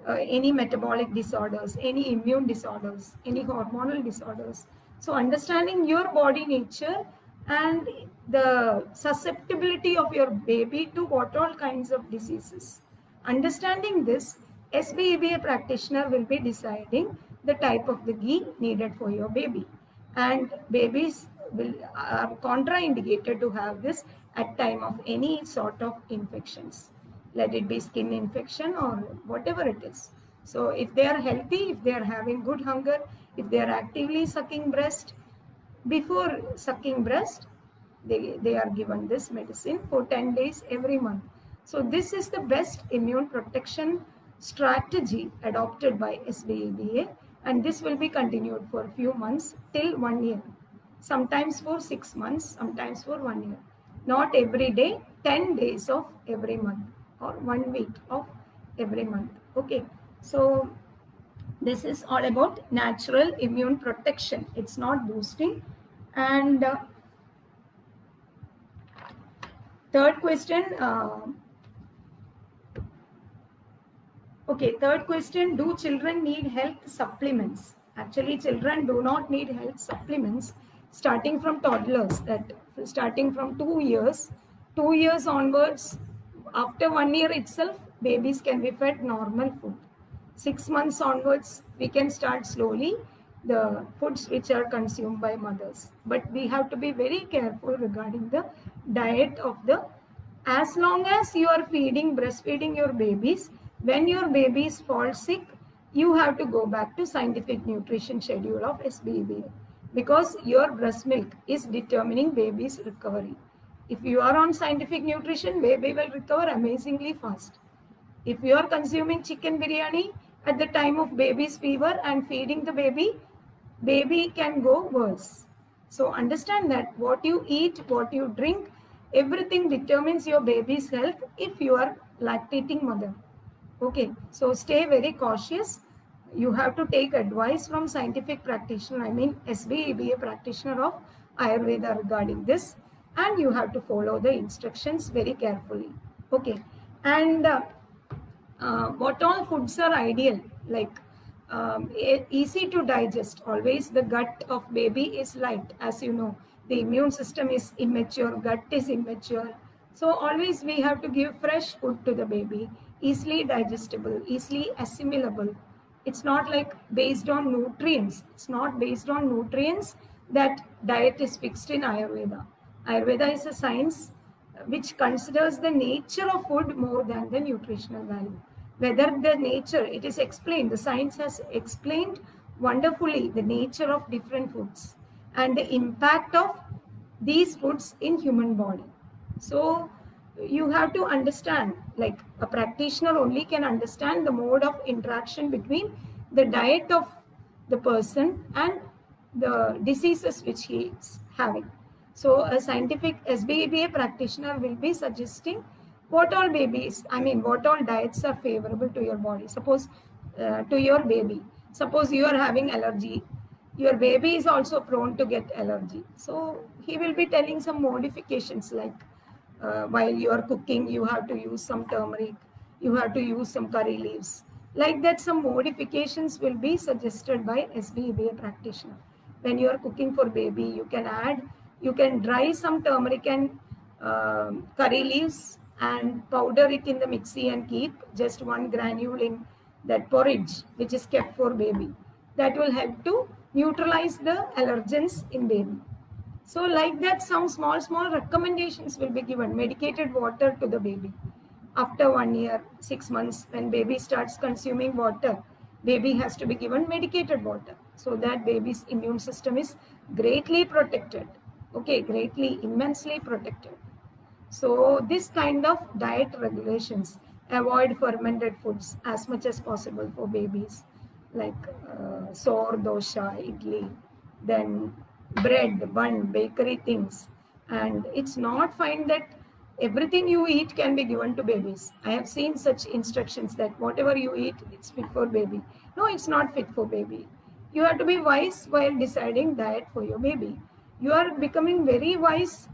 any metabolic disorders, any immune disorders, any hormonal disorders. So understanding your body nature and the susceptibility of your baby to what all kinds of diseases. Understanding this, SBEBA practitioner will be deciding the type of the ghee needed for your baby. And babies are contraindicated to have this at time of any sort of infections. Let it be skin infection or whatever it is. So if they are healthy, if they are having good hunger, if they are actively sucking breast, before sucking breast, they are given this medicine for 10 days every month. So this is the best immune protection strategy adopted by SBEBA, and this will be continued for a few months till 1 year, sometimes for 6 months, sometimes for 1 year. Not every day, 10 days of every month or 1 week of every month. Okay, so this is all about natural immune protection. It's not boosting. And third question, third question, do children need health supplements? Actually, children do not need health supplements starting from toddlers, that starting from 2 years, 2 years onwards, after 1 year itself, babies can be fed normal food. 6 months onwards, we can start slowly the foods which are consumed by mothers. But we have to be very careful regarding the diet of as long as you are breastfeeding your babies, when your babies fall sick, you have to go back to scientific nutrition schedule of SBEBA, because your breast milk is determining baby's recovery. If you are on scientific nutrition, baby will recover amazingly fast. If you are consuming chicken biryani at the time of baby's fever and feeding the baby can go worse. So understand that what you eat, what you drink, everything determines your baby's health if you are lactating mother. Okay, so stay very cautious. You have to take advice from scientific practitioner, I mean SBEBA practitioner of Ayurveda regarding this, and you have to follow the instructions very carefully. Okay, and what all foods are ideal, like easy to digest. Always the gut of baby is light, as you know. The immune system is immature, gut is immature. So always we have to give fresh food to the baby, easily digestible, easily assimilable. It's not like based on nutrients. It's not based on nutrients that diet is fixed in Ayurveda. Ayurveda is a science which considers the nature of food more than the nutritional value. Whether the nature, it is explained, the science has explained wonderfully the nature of different foods and the impact of these foods in human body. So you have to understand, like a practitioner only can understand the mode of interaction between the diet of the person and the diseases which he is having. So a scientific SBEBA practitioner will be suggesting what all babies, I mean, what all diets are favorable to your body. Suppose to your baby, suppose you are having allergy, your baby is also prone to get allergy. So he will be telling some modifications, like while you are cooking, you have to use some turmeric, you have to use some curry leaves. Like that, some modifications will be suggested by SBEBA practitioner. When you are cooking for baby, you can dry some turmeric and curry leaves and powder it in the mixie and keep just one granule in that porridge which is kept for baby. That will help to neutralize the allergens in baby. So like that, some small recommendations will be given. Medicated water to the baby. After 1 year, 6 months, when baby starts consuming water, baby has to be given medicated water so that baby's immune system is greatly protected. Okay, greatly, immensely protected. So this kind of diet regulations, avoid fermented foods as much as possible for babies, like sour dosha, idli, then bread, bun, bakery things. And it's not fine that everything you eat can be given to babies. I have seen such instructions that whatever you eat, it's fit for baby. No, it's not fit for baby. You have to be wise while deciding diet for your baby. You are becoming very wise,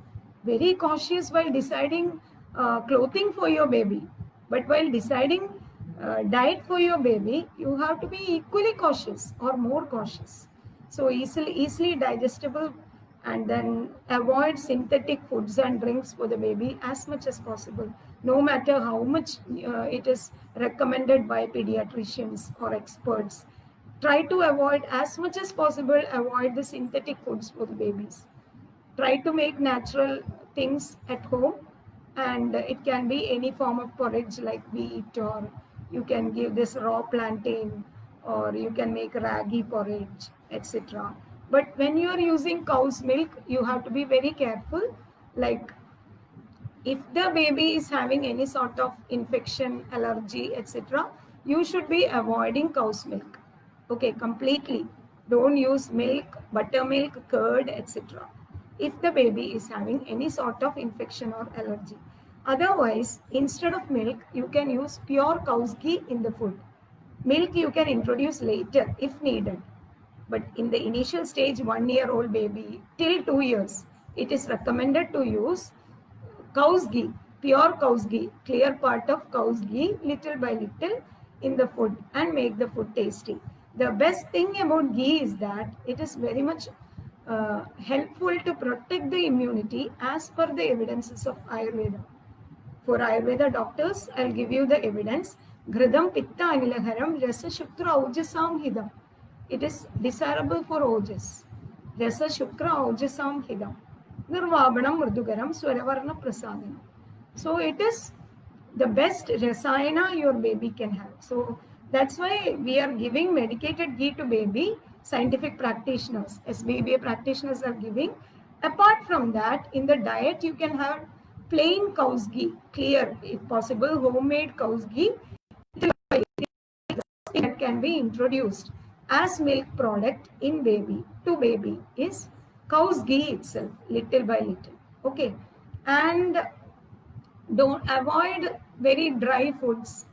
very cautious while deciding clothing for your baby. But while deciding diet for your baby, you have to be equally cautious or more cautious. So easily digestible, and then avoid synthetic foods and drinks for the baby as much as possible, no matter how much it is recommended by pediatricians or experts. Try to avoid as much as possible, avoid the synthetic foods for the babies. Try to make natural things at home, and it can be any form of porridge like wheat, or you can give this raw plantain, or you can make ragi porridge, etc. But when you are using cow's milk, you have to be very careful. Like if the baby is having any sort of infection, allergy, etc., you should be avoiding cow's milk. Okay, completely. Don't use milk, buttermilk, curd, etc. if the baby is having any sort of infection or allergy. Otherwise, instead of milk, you can use pure cow's ghee in the food. Milk you can introduce later if needed. But in the initial stage, 1 year old baby till 2 years, it is recommended to use cow's ghee, pure cow's ghee, clear part of cow's ghee, little by little in the food, and make the food tasty. The best thing about ghee is that it is very much helpful to protect the immunity as per the evidences of Ayurveda. For Ayurveda doctors, I'll give you the evidence. Ghridam pitta anilaharam rasa shukra aujasam hidam. It is desirable for ojas. Rasa shukra aujasam hidam. Nirvabanam mrudugaram swaravarna prasadana. So it is the best rasayana your baby can have. So that's why we are giving medicated ghee to baby. Scientific practitioners, SBEBA practitioners are giving. Apart from that, in the diet you can have plain cow's ghee, clear, if possible, homemade cow's ghee that can be introduced as milk product in baby to baby is cow's ghee itself, little by little. Okay, and don't avoid very dry foods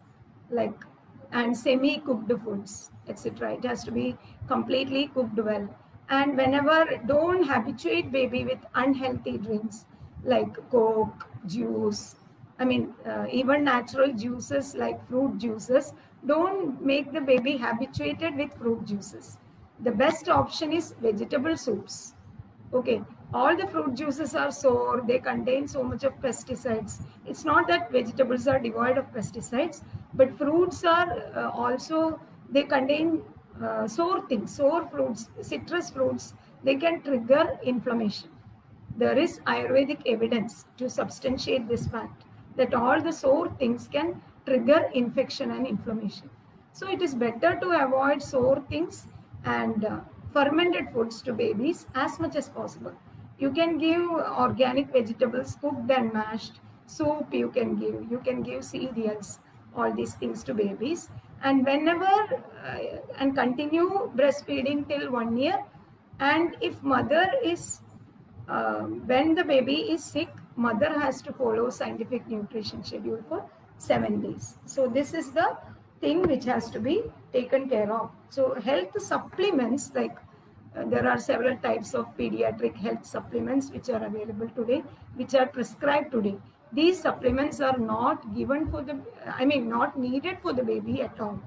like, and semi-cooked foods, etc. It has to be completely cooked well. And whenever, don't habituate baby with unhealthy drinks like Coke, juice. I mean, even natural juices like fruit juices. Don't make the baby habituated with fruit juices. The best option is vegetable soups. Okay, all the fruit juices are sour, they contain so much of pesticides. It's not that vegetables are devoid of pesticides, but fruits are also, they contain sour things, sour fruits, citrus fruits, they can trigger inflammation. There is Ayurvedic evidence to substantiate this fact that all the sour things can trigger infection and inflammation. So it is better to avoid sour things and fermented foods to babies as much as possible. You can give organic vegetables cooked and mashed, soup you can give cereals, all these things to babies. And whenever and continue breastfeeding till 1 year. And if mother is when the baby is sick, mother has to follow scientific nutrition schedule for 7 days. So this is the thing which has to be taken care of. So health supplements, like there are several types of pediatric health supplements which are available today, which are prescribed today. These supplements are not given for the, I mean, not needed for the baby at all.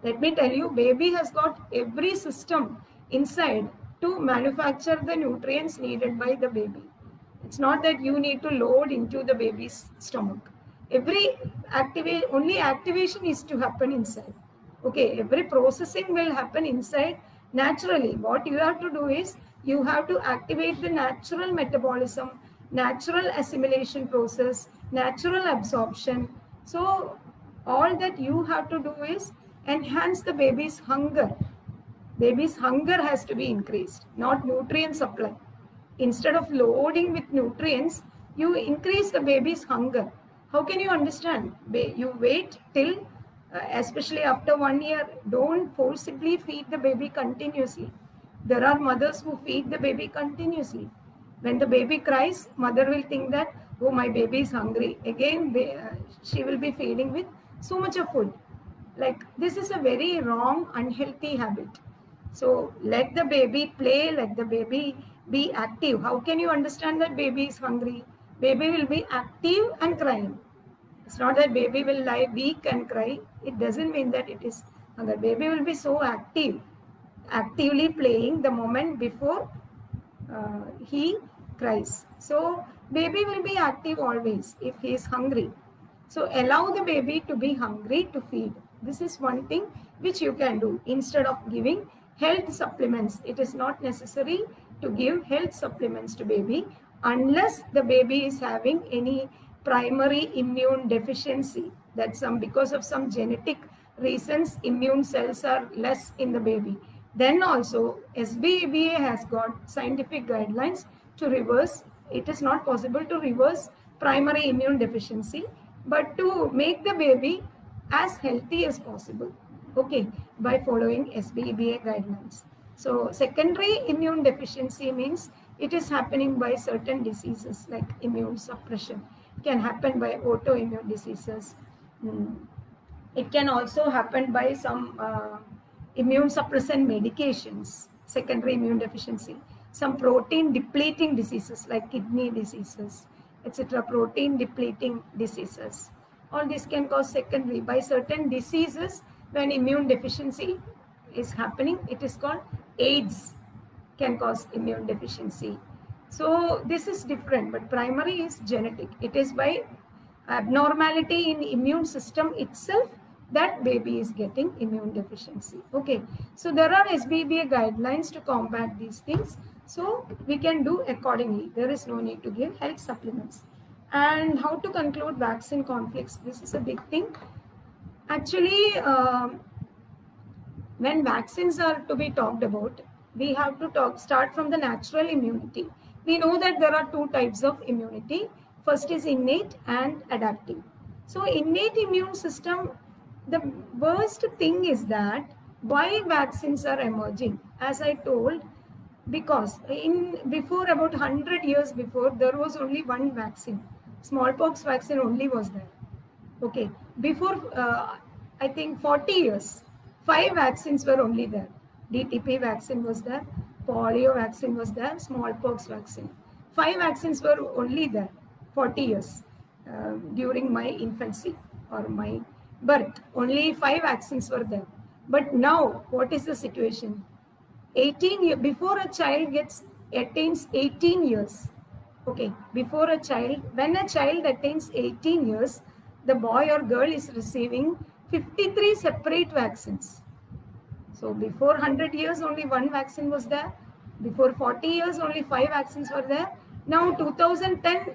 Let me tell you, baby has got every system inside to manufacture the nutrients needed by the baby. It's not that you need to load into the baby's stomach. Every only activation is to happen inside. Okay, every processing will happen inside naturally. What you have to do is, you have to activate the natural metabolism, natural assimilation process, natural absorption. So all that you have to do is enhance the baby's hunger. Baby's hunger has to be increased, not nutrient supply. Instead of loading with nutrients, you increase the baby's hunger. How can you understand? You wait till, especially after 1 year, don't forcibly feed the baby continuously. There are mothers who feed the baby continuously. When the baby cries, mother will think that, oh, my baby is hungry. Again, she will be feeding with so much of food. Like, this is a very wrong, unhealthy habit. So let the baby play, let the baby be active. How can you understand that baby is hungry? Baby will be active and crying. It's not that baby will lie weak and cry. It doesn't mean that it is hunger. Baby will be so active, actively playing the moment before he cries. So baby will be active always if he is hungry. So allow the baby to be hungry to feed. This is one thing which you can do instead of giving health supplements. It is not necessary to give health supplements to baby unless the baby is having any primary immune deficiency, that because of some genetic reasons immune cells are less in the baby. Then also SBEBA has got scientific guidelines to reverse. It is not possible to reverse primary immune deficiency, but to make the baby as healthy as possible, okay, by following SBEBA guidelines. So secondary immune deficiency means it is happening by certain diseases like immune suppression. It can happen by autoimmune diseases. It can also happen by some immune suppressant medications, secondary immune deficiency. Some protein depleting diseases like kidney diseases, etc. Protein depleting diseases. All this can cause secondary by certain diseases. When immune deficiency is happening, it is called AIDS, can cause immune deficiency. So this is different, but primary is genetic. It is by abnormality in immune system itself that baby is getting immune deficiency. Okay, so there are SBEBA guidelines to combat these things. So we can do accordingly. There is no need to give health supplements. And how to conclude vaccine conflicts? This is a big thing. Actually, when vaccines are to be talked about, we have to start from the natural immunity. We know that there are two types of immunity. First is innate and adaptive. So innate immune system, the worst thing is that why vaccines are emerging, as I told, because before about 100 years before, there was only one vaccine. Smallpox vaccine only was there. Okay, before I think 40 years, 5 vaccines were only there. DTP vaccine was there, polio vaccine was there, smallpox vaccine. 5 vaccines were only there, 40 years during my infancy or my birth. Only 5 vaccines were there. But now, what is the situation? 18 years, before a child attains 18 years, okay, before a child, when a child attains 18 years, the boy or girl is receiving 53 separate vaccines. So before 100 years, only 1 vaccine was there. Before 40 years, only 5 vaccines were there. Now 2010,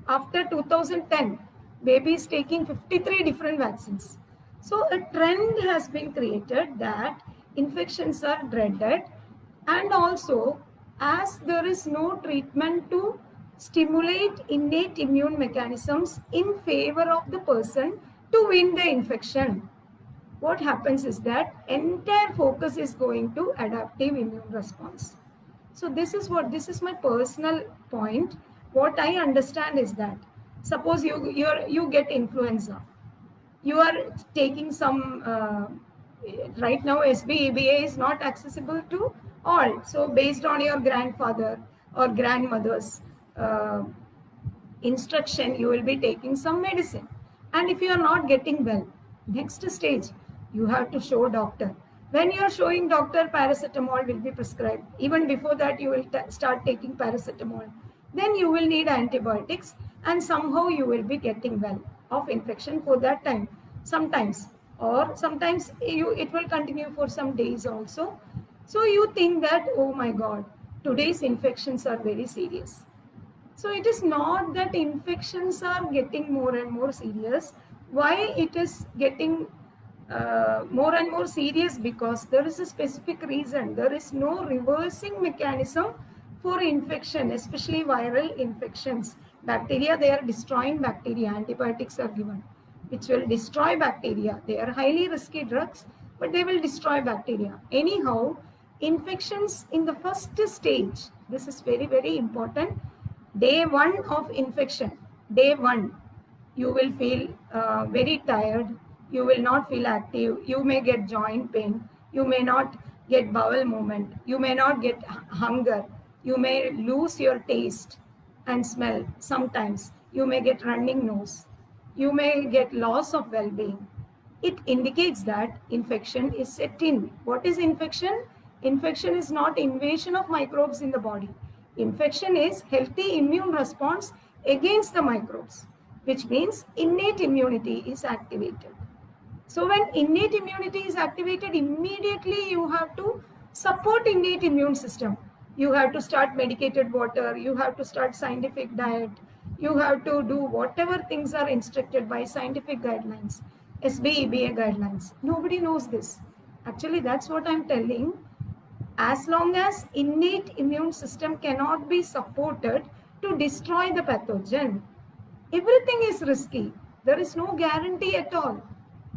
after 2010, baby is taking 53 different vaccines. So a trend has been created that infections are dreaded, and also as there is no treatment to stimulate innate immune mechanisms in favor of the person to win the infection, what happens is that entire focus is going to adaptive immune response. So this is my personal point. What I understand is that suppose you get influenza, you are taking some right now SBEBA is not accessible to all. So based on your grandfather or grandmother's instruction, you will be taking some medicine. And if you are not getting well, next stage, you have to show doctor. When you are showing doctor, paracetamol will be prescribed. Even before that, you will start taking paracetamol. Then you will need antibiotics, and somehow you will be getting well of infection for that time. Sometimes, or sometimes it will continue for some days also. So you think that, oh my God, today's infections are very serious. So it is not that infections are getting more and more serious. Why it is getting more and more serious? Because there is a specific reason. There is no reversing mechanism for infection, especially viral infections. Bacteria, they are destroying bacteria. Antibiotics are given, which will destroy bacteria. They are highly risky drugs, but they will destroy bacteria. Anyhow, infections in the first stage, this is very, very important. Day 1 of infection, day 1, you will feel very tired. You will not feel active. You may get joint pain. You may not get bowel movement. You may not get hunger. You may lose your taste and smell sometimes. You may get running nose. You may get loss of well-being. It indicates that infection is set in. What is infection? Infection is not invasion of microbes in the body. Infection is healthy immune response against the microbes, which means innate immunity is activated. So when innate immunity is activated, immediately you have to support innate immune system. You have to start medicated water, you have to start scientific diet, you have to do whatever things are instructed by scientific guidelines, SBEBA guidelines. Nobody knows this. Actually, that's what I'm telling. As long as innate immune system cannot be supported to destroy the pathogen, everything is risky. There is no guarantee at all.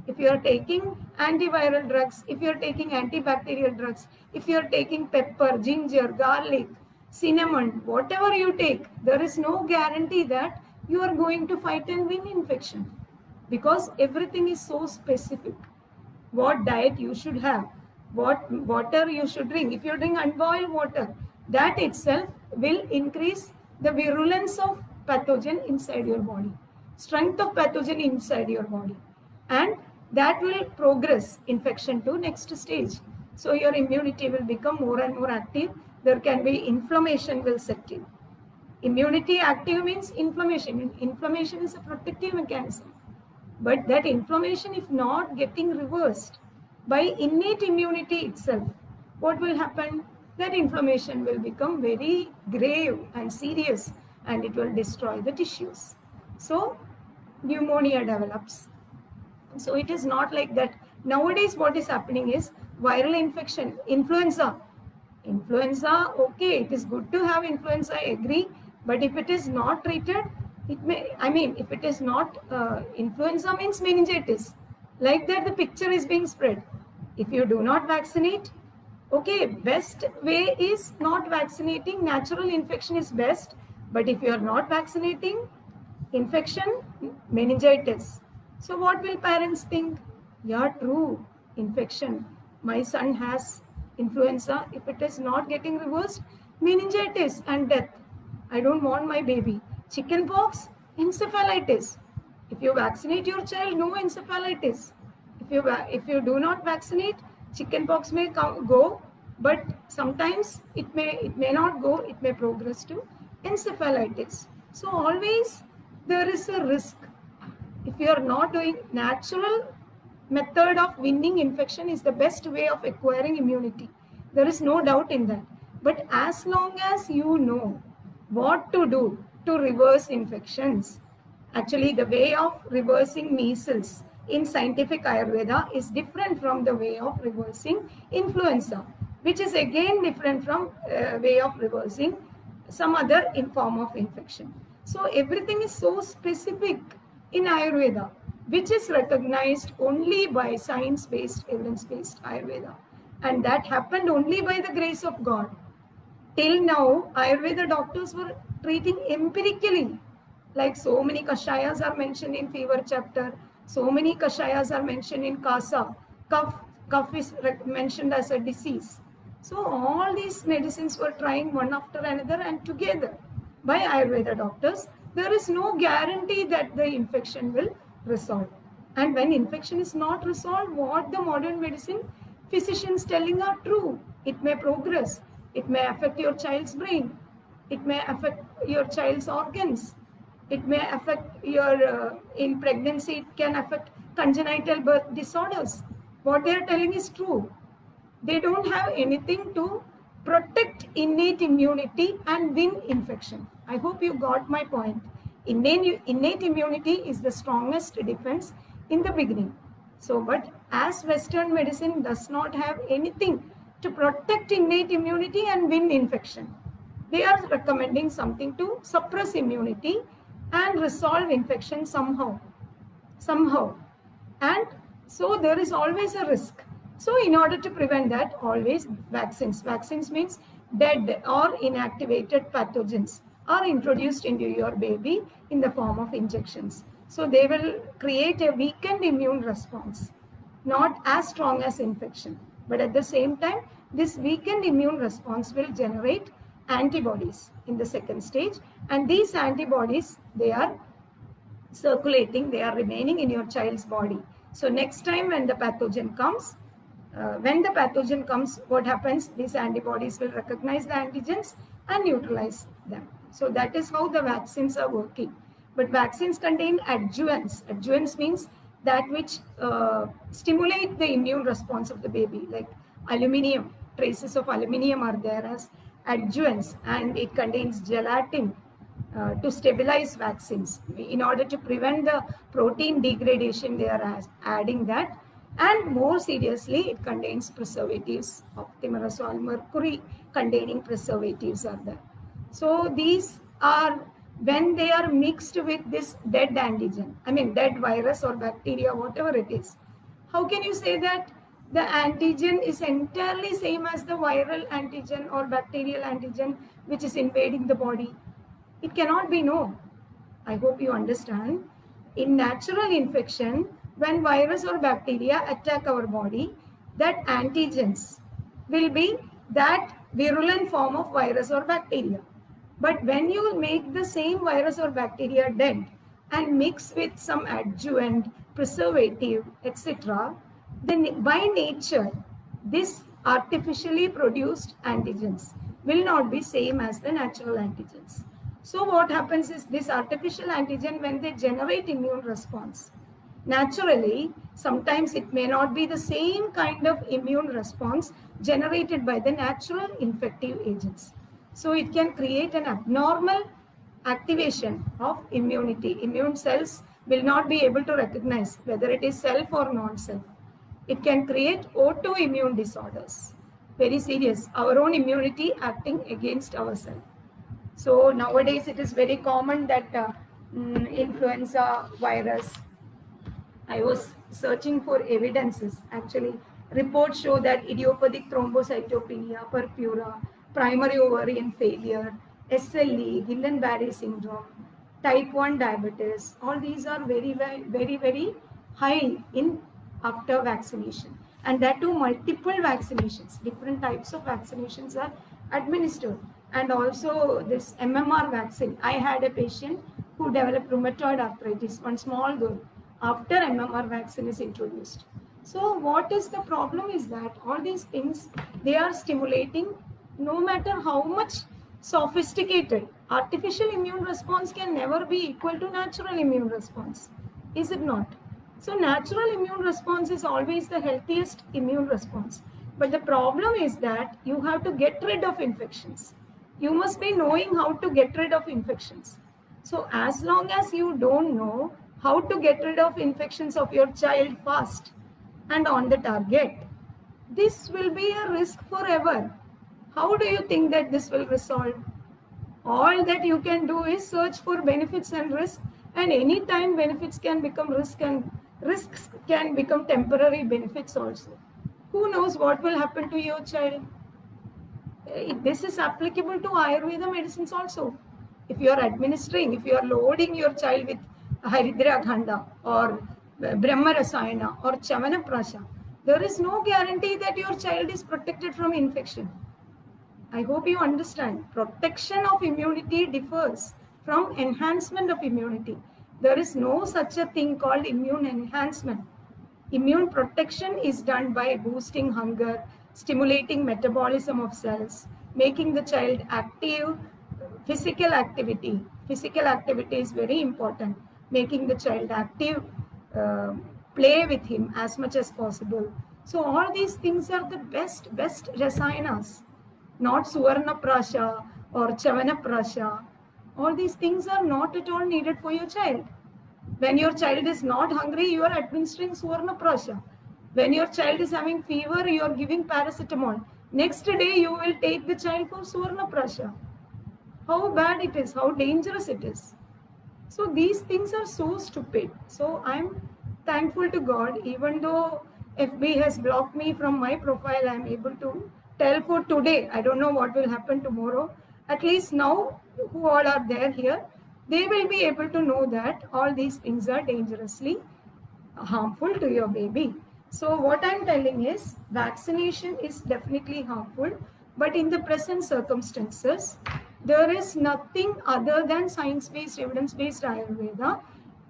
If you are taking antiviral drugs, if you are taking antibacterial drugs, if you are taking pepper, ginger, garlic, cinnamon, whatever you take, there is no guarantee that you are going to fight and win infection, because everything is so specific. What diet you should have, what water you should drink. If you drink unboiled water, that itself will increase the virulence of pathogen inside your body, strength of pathogen inside your body, and that will progress infection to next stage. So your immunity will become more and more active. There can be inflammation will set in. Immunity active means inflammation. Inflammation is a protective mechanism. But that inflammation, if not getting reversed by innate immunity itself, what will happen? That inflammation will become very grave and serious, and it will destroy the tissues. So pneumonia develops. So it is not like that. Nowadays, what is happening is viral infection, influenza. Influenza, okay, it is good to have influenza, I agree. But if it is not treated, it may, if it is not, influenza means meningitis. Like that, the picture is being spread. If you do not vaccinate, okay, best way is not vaccinating. Natural infection is best. But if you are not vaccinating, infection, meningitis. So what will parents think? Yeah, true. Infection. My son has influenza. If it is not getting reversed, meningitis and death. I don't want my baby. Chickenpox, encephalitis. If you vaccinate your child, no encephalitis. If you do not vaccinate, chickenpox may go, but sometimes it may not go. It may progress to encephalitis. So always there is a risk. If you are not doing natural method of winning infection is the best way of acquiring immunity. There is no doubt in that. But as long as you know what to do to reverse infections, actually the way of reversing measles in scientific Ayurveda is different from the way of reversing influenza, which is again different from way of reversing some other in form of infection. So everything is so specific in Ayurveda, which is recognized only by science-based, evidence-based Ayurveda. And that happened only by the grace of God. Till now, Ayurveda doctors were treating empirically. Like so many kashayas are mentioned in fever chapter, so many kashayas are mentioned in kasa. Cough is mentioned as a disease. So all these medicines were trying one after another and together by Ayurveda doctors. There is no guarantee that the infection will resolve. And when infection is not resolved, what the modern medicine physicians telling are true. It may progress. It may affect your child's brain. It may affect your child's organs. It may affect your, in pregnancy, it can affect congenital birth disorders. What they are telling is true. They don't have anything to protect innate immunity and win infection. I hope you got my point. Innate immunity is the strongest defense in the beginning. So, but as Western medicine does not have anything to protect innate immunity and win infection, they are recommending something to suppress immunity and resolve infection somehow. And so there is always a risk. So in order to prevent that, always vaccines means dead or inactivated pathogens are introduced into your baby in the form of injections. So they will create a weakened immune response, not as strong as infection, but at the same time this weakened immune response will generate antibodies in the second stage, and these antibodies, they are circulating, they are remaining in your child's body. So next time when the pathogen comes, what happens? These antibodies will recognize the antigens and neutralize them. So that is how the vaccines are working. But vaccines contain adjuvants. Adjuvants means that which stimulate the immune response of the baby, like aluminium. Traces of aluminium are there as adjuvants, and it contains gelatin to stabilize vaccines. In order to prevent the protein degradation, they are adding that. And more seriously, it contains preservatives of thimerosal, mercury containing preservatives are there. So these are, when they are mixed with this dead antigen, dead virus or bacteria, whatever it is, how can you say that the antigen is entirely same as the viral antigen or bacterial antigen which is invading the body? It cannot be, no. I hope you understand. In natural infection, when virus or bacteria attack our body, that antigens will be that virulent form of virus or bacteria. But when you make the same virus or bacteria dead and mix with some adjuvant, preservative, etc., then by nature, this artificially produced antigens will not be same as the natural antigens. So what happens is this artificial antigen, when they generate immune response, naturally, sometimes it may not be the same kind of immune response generated by the natural infective agents. So it can create an abnormal activation of immunity. Immune cells will not be able to recognize whether it is self or non-self. It can create autoimmune disorders. Very serious. Our own immunity acting against ourselves. So nowadays it is very common that influenza virus, I was searching for evidences. Actually, reports show that idiopathic thrombocytopenia, purpura, primary ovarian failure, SLE, Guillain-Barré syndrome, type 1 diabetes, all these are very, very, very, very high in after vaccination, and that too multiple vaccinations. Different types of vaccinations are administered, and also this MMR vaccine. I had a patient who developed rheumatoid arthritis, one small girl, after MMR vaccine is introduced. So what is the problem is that all these things, they are stimulating. No matter how much sophisticated, artificial immune response can never be equal to natural immune response, is it not? So natural immune response is always the healthiest immune response. But the problem is that you have to get rid of infections. You must be knowing how to get rid of infections. So as long as you don't know how to get rid of infections of your child fast and on the target, this will be a risk forever. How do you think that this will resolve? All that you can do is search for benefits and risks, and anytime benefits can become risk and risks can become temporary benefits also. Who knows what will happen to your child? This is applicable to Ayurveda medicines also. If you are administering, if you are loading your child with Haridra Ghanda or Brahma Rasayana or Chavana Prasha, there is no guarantee that your child is protected from infection. I hope you understand. Protection of immunity differs from enhancement of immunity. There is no such a thing called immune enhancement. Immune protection is done by boosting hunger, stimulating metabolism of cells, making the child active, physical activity. Physical activity is very important. Making the child active, play with him as much as possible. So all these things are the best rasayanas. Not Suvarna Prasha or Chavana Prasha. All these things are not at all needed for your child. When your child is not hungry, you are administering Suvarna Prasha. When your child is having fever, you are giving paracetamol. Next day, you will take the child for Suvarna Prasha. How bad it is, how dangerous it is. So these things are so stupid. So I'm thankful to God, even though FB has blocked me from my profile, I'm able to tell for today. I don't know what will happen tomorrow. At least now, who all are there here, they will be able to know that all these things are dangerously harmful to your baby. So what I'm telling is, vaccination is definitely harmful, but in the present circumstances, there is nothing other than science-based, evidence-based Ayurveda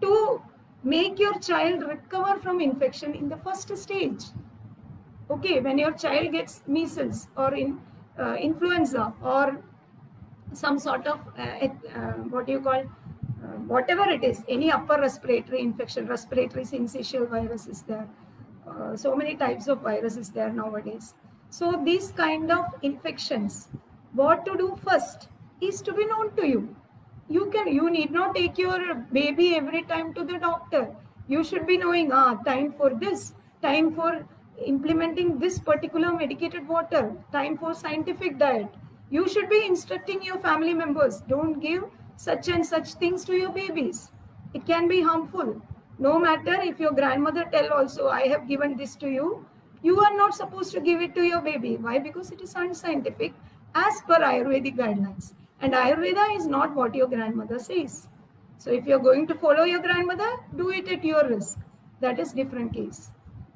to make your child recover from infection in the first stage. Okay, when your child gets measles or influenza or some sort of whatever it is, any upper respiratory infection, respiratory syncytial virus is there. So many types of viruses there nowadays. So these kind of infections, what to do first is to be known to you. You need not take your baby every time to the doctor. You should be knowing, time for this, time for implementing this particular medicated water, time for scientific diet. You should be instructing your family members, don't give such and such things to your babies. It can be harmful. No matter if your grandmother tell also, I have given this to you, you are not supposed to give it to your baby. Why? Because it is unscientific as per Ayurvedic guidelines. And Ayurveda is not what your grandmother says. So if you're going to follow your grandmother, do it at your risk. That is different case.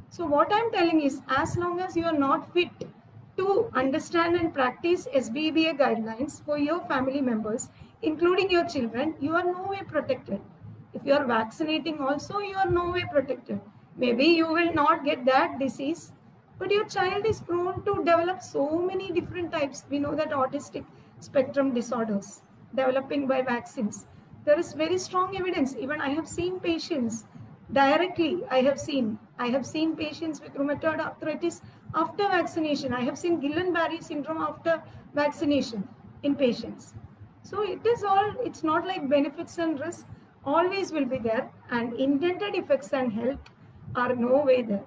So what I'm telling is, as long as you are not fit to understand and practice SBBA guidelines for your family members, including your children, you are no way protected. If you are vaccinating also, you are no way protected. Maybe you will not get that disease, but your child is prone to develop so many different types. We know that autistic spectrum disorders developing by vaccines. There is very strong evidence. Even I have seen patients directly. I have seen patients with rheumatoid arthritis after vaccination. I have seen Guillain-Barré syndrome after vaccination in patients. So it's not like benefits and risks always will be there, and intended effects and health are no way there.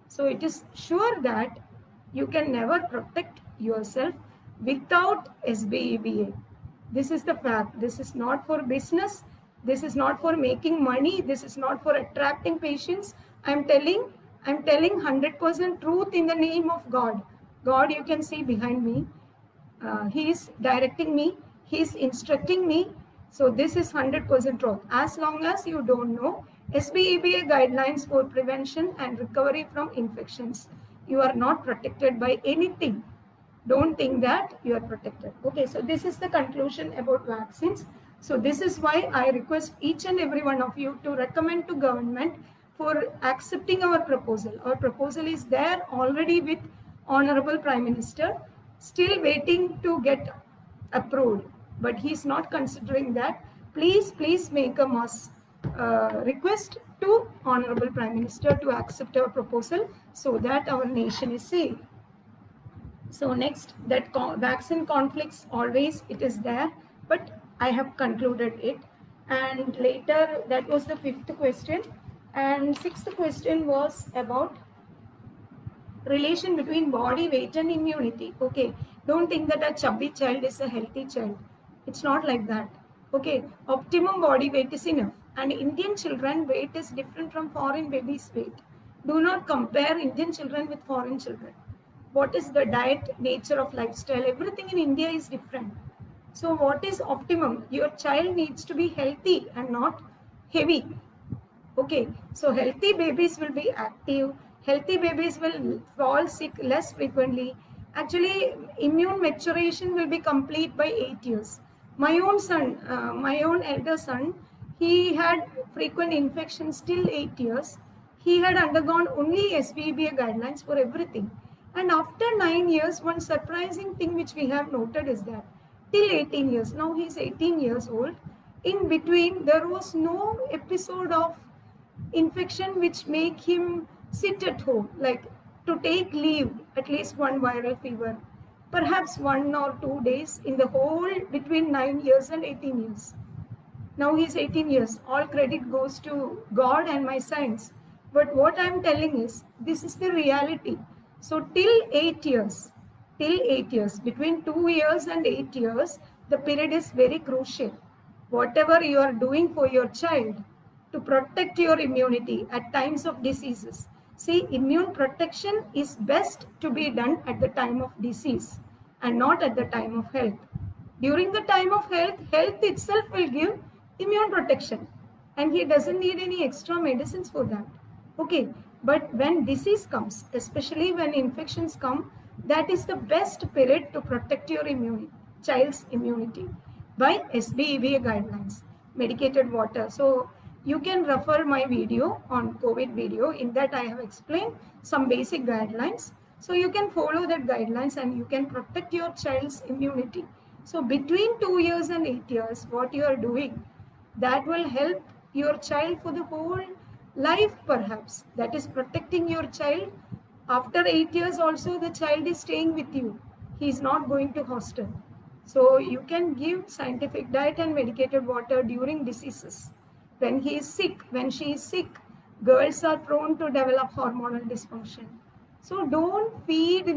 So it is sure that you can never protect yourself without SBEBA. This is the fact. This is not for business. This is not for making money. This is not for attracting patients. I'm telling 100% truth in the name of God. God, you can see behind me. He is directing me. He is instructing me. So this is 100% truth. As long as you don't know, SBEBA guidelines for prevention and recovery from infections. You are not protected by anything. Don't think that you are protected. Okay, so this is the conclusion about vaccines. So this is why I request each and every one of you to recommend to government for accepting our proposal. Our proposal is there already with Honorable Prime Minister, still waiting to get approved, but he is not considering that. Please make a mass request to Honorable Prime Minister to accept our proposal so that our nation is safe. So next, that vaccine conflicts, always it is there, but I have concluded it. And later, that was the 5th question. And 6th question was about relation between body weight and immunity. Okay, don't think that a chubby child is a healthy child. It's not like that. Okay, optimum body weight is enough. And Indian children weight is different from foreign babies' weight. Do not compare Indian children with foreign children. What is the diet, nature of lifestyle, everything in India is different. So what is optimum? Your child needs to be healthy and not heavy. Okay, so healthy babies will be active, healthy babies will fall sick less frequently. Actually, immune maturation will be complete by 8 years. My own son, my own elder son, he had frequent infections till 8 years. He had undergone only SBBA guidelines for everything. And after 9 years, one surprising thing which we have noted is that till 18 years, now he is 18 years old, in between there was no episode of infection which make him sit at home, like to take leave, at least one viral fever, perhaps 1 or 2 days in the whole between 9 years and 18 years. Now he's 18 years. All credit goes to God and my science. But what I'm telling is, this is the reality. So till 8 years, between 2 years and 8 years, the period is very crucial. Whatever you are doing for your child to protect your immunity at times of diseases. See, immune protection is best to be done at the time of disease and not at the time of health. During the time of health, health itself will give immune protection and he doesn't need any extra medicines for that. Okay, but when disease comes, especially when infections come, that is the best period to protect your child's immunity by SBEBA guidelines, medicated water. So you can refer my video on COVID video. In that I have explained some basic guidelines. So you can follow that guidelines and you can protect your child's immunity. So between 2 years and 8 years, what you are doing, that will help your child for the whole life perhaps. That is protecting your child. After 8 years also the child is staying with you. He is not going to hostel. So you can give scientific diet and medicated water during diseases. When he is sick, when she is sick, girls are prone to develop hormonal dysfunction. So don't feed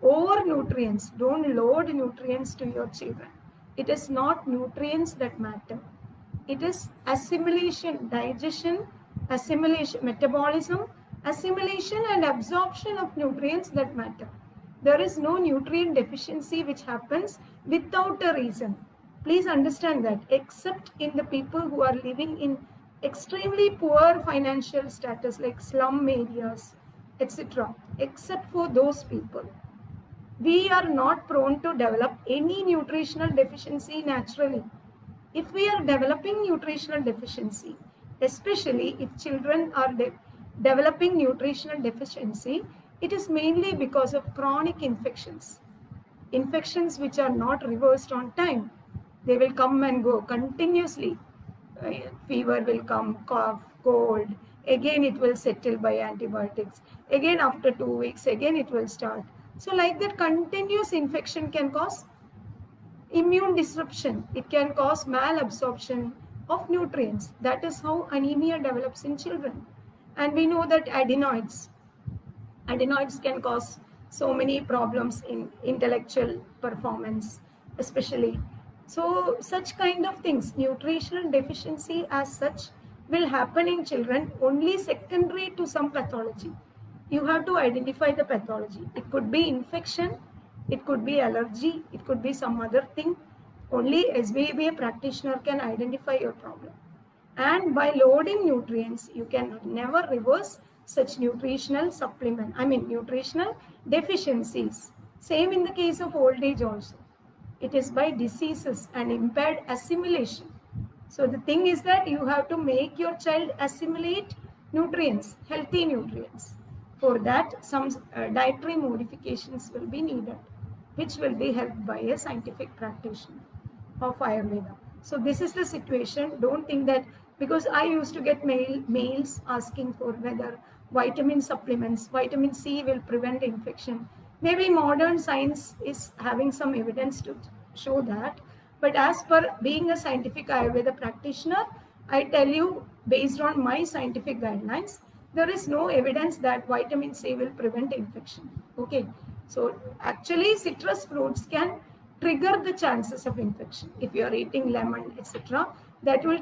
over nutrients. Don't load nutrients to your children. It is not nutrients that matter. It is assimilation, digestion, assimilation, metabolism, assimilation and absorption of nutrients that matter. There is no nutrient deficiency which happens without a reason. Please understand that, except in the people who are living in extremely poor financial status like slum areas, etc. Except for those people, we are not prone to develop any nutritional deficiency naturally. If we are developing nutritional deficiency, especially if children are developing nutritional deficiency, it is mainly because of chronic infections. Infections which are not reversed on time. They will come and go continuously. Fever will come, cough, cold. Again it will settle by antibiotics. Again after 2 weeks, again it will start. So like that, continuous infection can cause immune disruption. It can cause malabsorption of nutrients. That is how anemia develops in children. And we know that adenoids can cause so many problems in intellectual performance, especially. So such kind of things, nutritional deficiency as such, will happen in children only secondary to some pathology. You have to identify the pathology. It could be infection, it could be allergy, it could be some other thing. Only SBEBA practitioner can identify your problem. And by loading nutrients, you can never reverse such nutritional deficiencies. Same in the case of old age also. It is by diseases and impaired assimilation. So the thing is that you have to make your child assimilate nutrients, healthy nutrients. For that, some dietary modifications will be needed, which will be helped by a scientific practitioner of Ayurveda. So this is the situation. Don't think that, because I used to get mails asking for whether vitamin supplements, vitamin C will prevent infection. Maybe modern science is having some evidence to show that. But as per being a scientific Ayurveda practitioner, I tell you, based on my scientific guidelines, there is no evidence that vitamin C will prevent infection. Okay. So actually citrus fruits can trigger the chances of infection. If you are eating lemon, etc., that will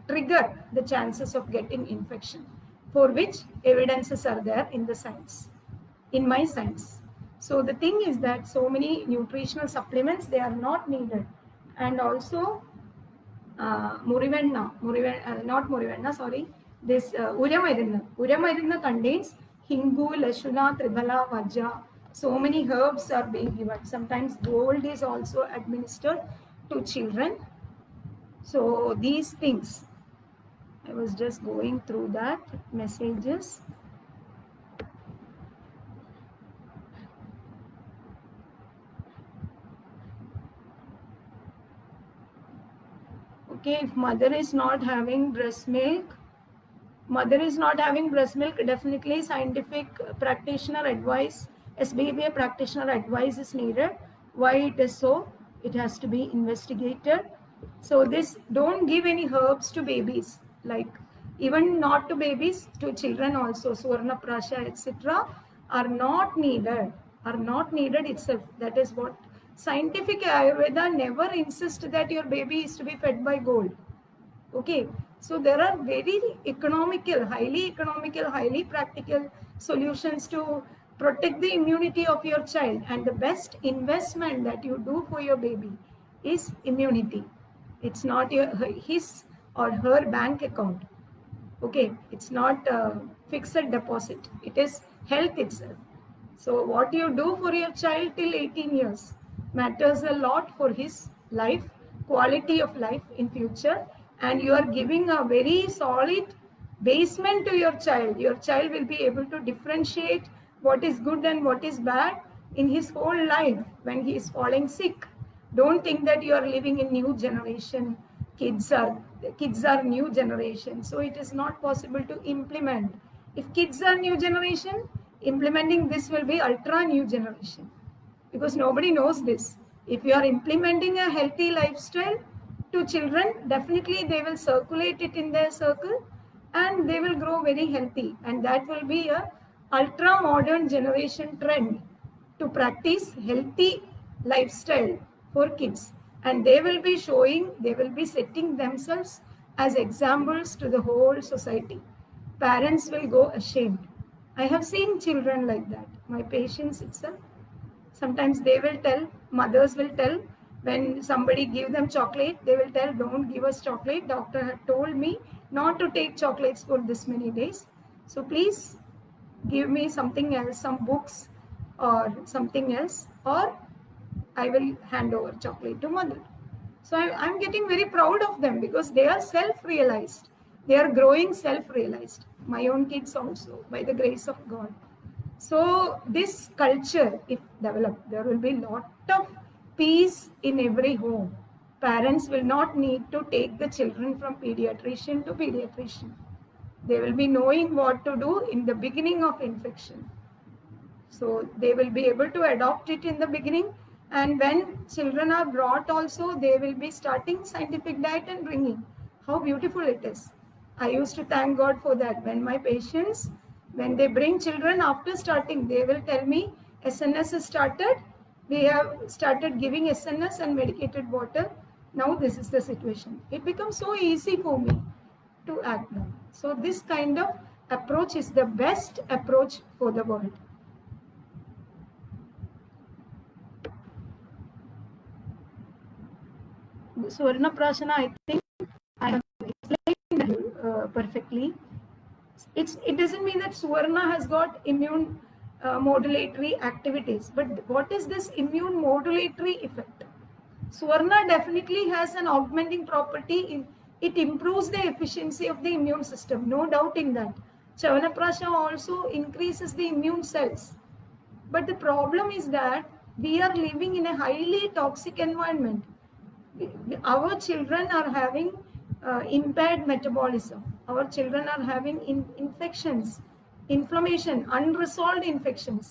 trigger the chances of getting infection, for which evidences are there in the science, in my science. So the thing is that so many nutritional supplements, they are not needed. And also not Murivenna, sorry, this Uramarina contains Hingu, Lashuna, Tribhala, Vajra. So many herbs are being given. Sometimes gold is also administered to children. So these things, I was just going through that messages. Okay, if mother is not having breast milk, definitely scientific practitioner advice, SBBA practitioner advice is needed. Why it is so? It has to be investigated. So this, don't give any herbs to babies, like even not to babies, to children also. Suvarna Prasha, etc. are not needed. Itself. That is what scientific Ayurveda never insists that your baby is to be fed by gold. Okay, so there are very economical, highly practical solutions to protect the immunity of your child. And the best investment that you do for your baby is immunity. It's not his or her bank account. Okay, it's not a fixed deposit. It is health itself. So what you do for your child till 18 years matters a lot for his life, quality of life in future, and you are giving a very solid basement to your child. Your child will be able to differentiate what is good and what is bad in his whole life when he is falling sick. Don't think that you are living in new generation. Kids are new generation, so it is not possible to implement. If kids are new generation, implementing this will be ultra new generation, because nobody knows this. If you are implementing a healthy lifestyle to children, definitely they will circulate it in their circle and they will grow very healthy, and that will be a ultra modern generation trend to practice healthy lifestyle for kids. And they will be setting themselves as examples to the whole society. Parents will go ashamed. I have seen children like that, my patients itself. Sometimes they will tell, mothers will tell, when somebody give them chocolate, they will tell, don't give us chocolate. Doctor had told me not to take chocolates for this many days. So please give me something else, some books or something else, or I will hand over chocolate to mother. So I'm getting very proud of them, because they are self-realized. They are growing self-realized. My own kids also, by the grace of God. So this culture, if developed, there will be a lot of peace in every home. Parents will not need to take the children from pediatrician to pediatrician. They will be knowing what to do in the beginning of infection. So they will be able to adopt it in the beginning. And when children are brought also, they will be starting scientific diet and bringing. How beautiful it is. I used to thank God for that. When my patients, when they bring children after starting, they will tell me SNS is started. We have started giving SNS and medicated water. Now this is the situation. It becomes so easy for me to act now. So this kind of approach is the best approach for the world. Suvarna Prashana, I think I have explained perfectly. It doesn't mean that Suvarna has got immune modulatory activities, but what is this immune modulatory effect? Suvarna definitely has an augmenting property. It improves the efficiency of the immune system, no doubt in that. Chyawanprasha also increases the immune cells. But the problem is that we are living in a highly toxic environment. Our children are having impaired metabolism. Our children are having infections, inflammation, unresolved inflammation,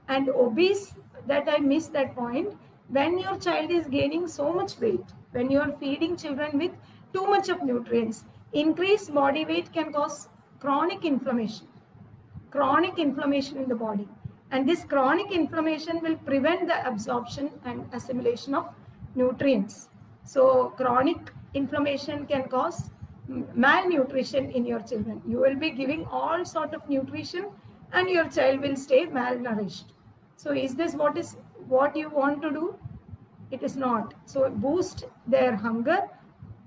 and obese. That I missed that point. When your child is gaining so much weight, when you are feeding children with too much of nutrients, increased body weight can cause chronic inflammation in the body. And this chronic inflammation will prevent the absorption and assimilation of nutrients. So chronic inflammation can cause malnutrition in your children. You will be giving all sort of nutrition and your child will stay malnourished. So is this what you want to do? It is not. So boost their hunger,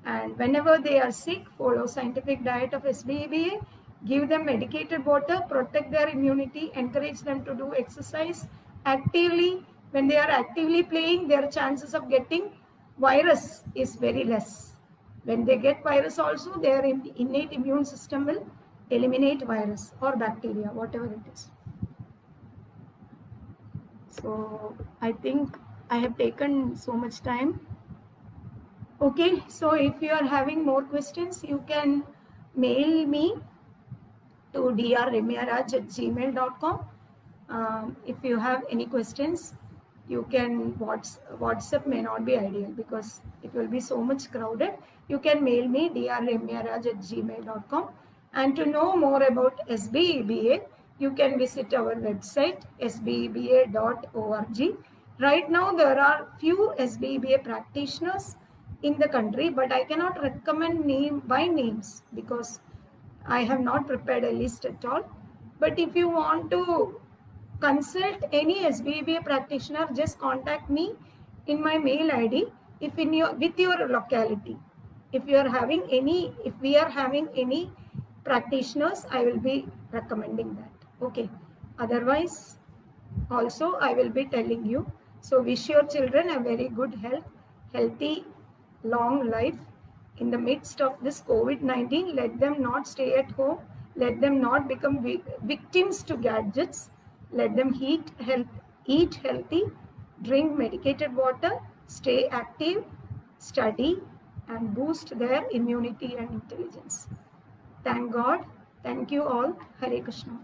and whenever they are sick, follow scientific diet of SBEBA, give them medicated water, protect their immunity, encourage them to do exercise actively. When they are actively playing, their chances of getting virus is very less. When they get virus also, their innate immune system will eliminate virus or bacteria, whatever it is. So I think I have taken so much time. Okay, so if you are having more questions, you can mail me to drremyaraj@gmail.com. If you have any questions, you can WhatsApp may not be ideal because it will be so much crowded. You can mail me drremyaraj@gmail.com. And to know more about SBEBA, you can visit our website sbeba.org. Right now, there are few SBEBA practitioners in the country, but I cannot recommend name by names because I have not prepared a list at all. But if you want to consult any SBEBA practitioner, just contact me in my mail ID with your locality. If we are having any practitioners, I will be recommending that. Okay. Otherwise, also I will be telling you. So wish your children a very good healthy, long life in the midst of this COVID-19. Let them not stay at home. Let them not become victims to gadgets. Let them eat healthy, drink medicated water, stay active, study, and boost their immunity and intelligence. Thank God. Thank you all. Hare Krishna.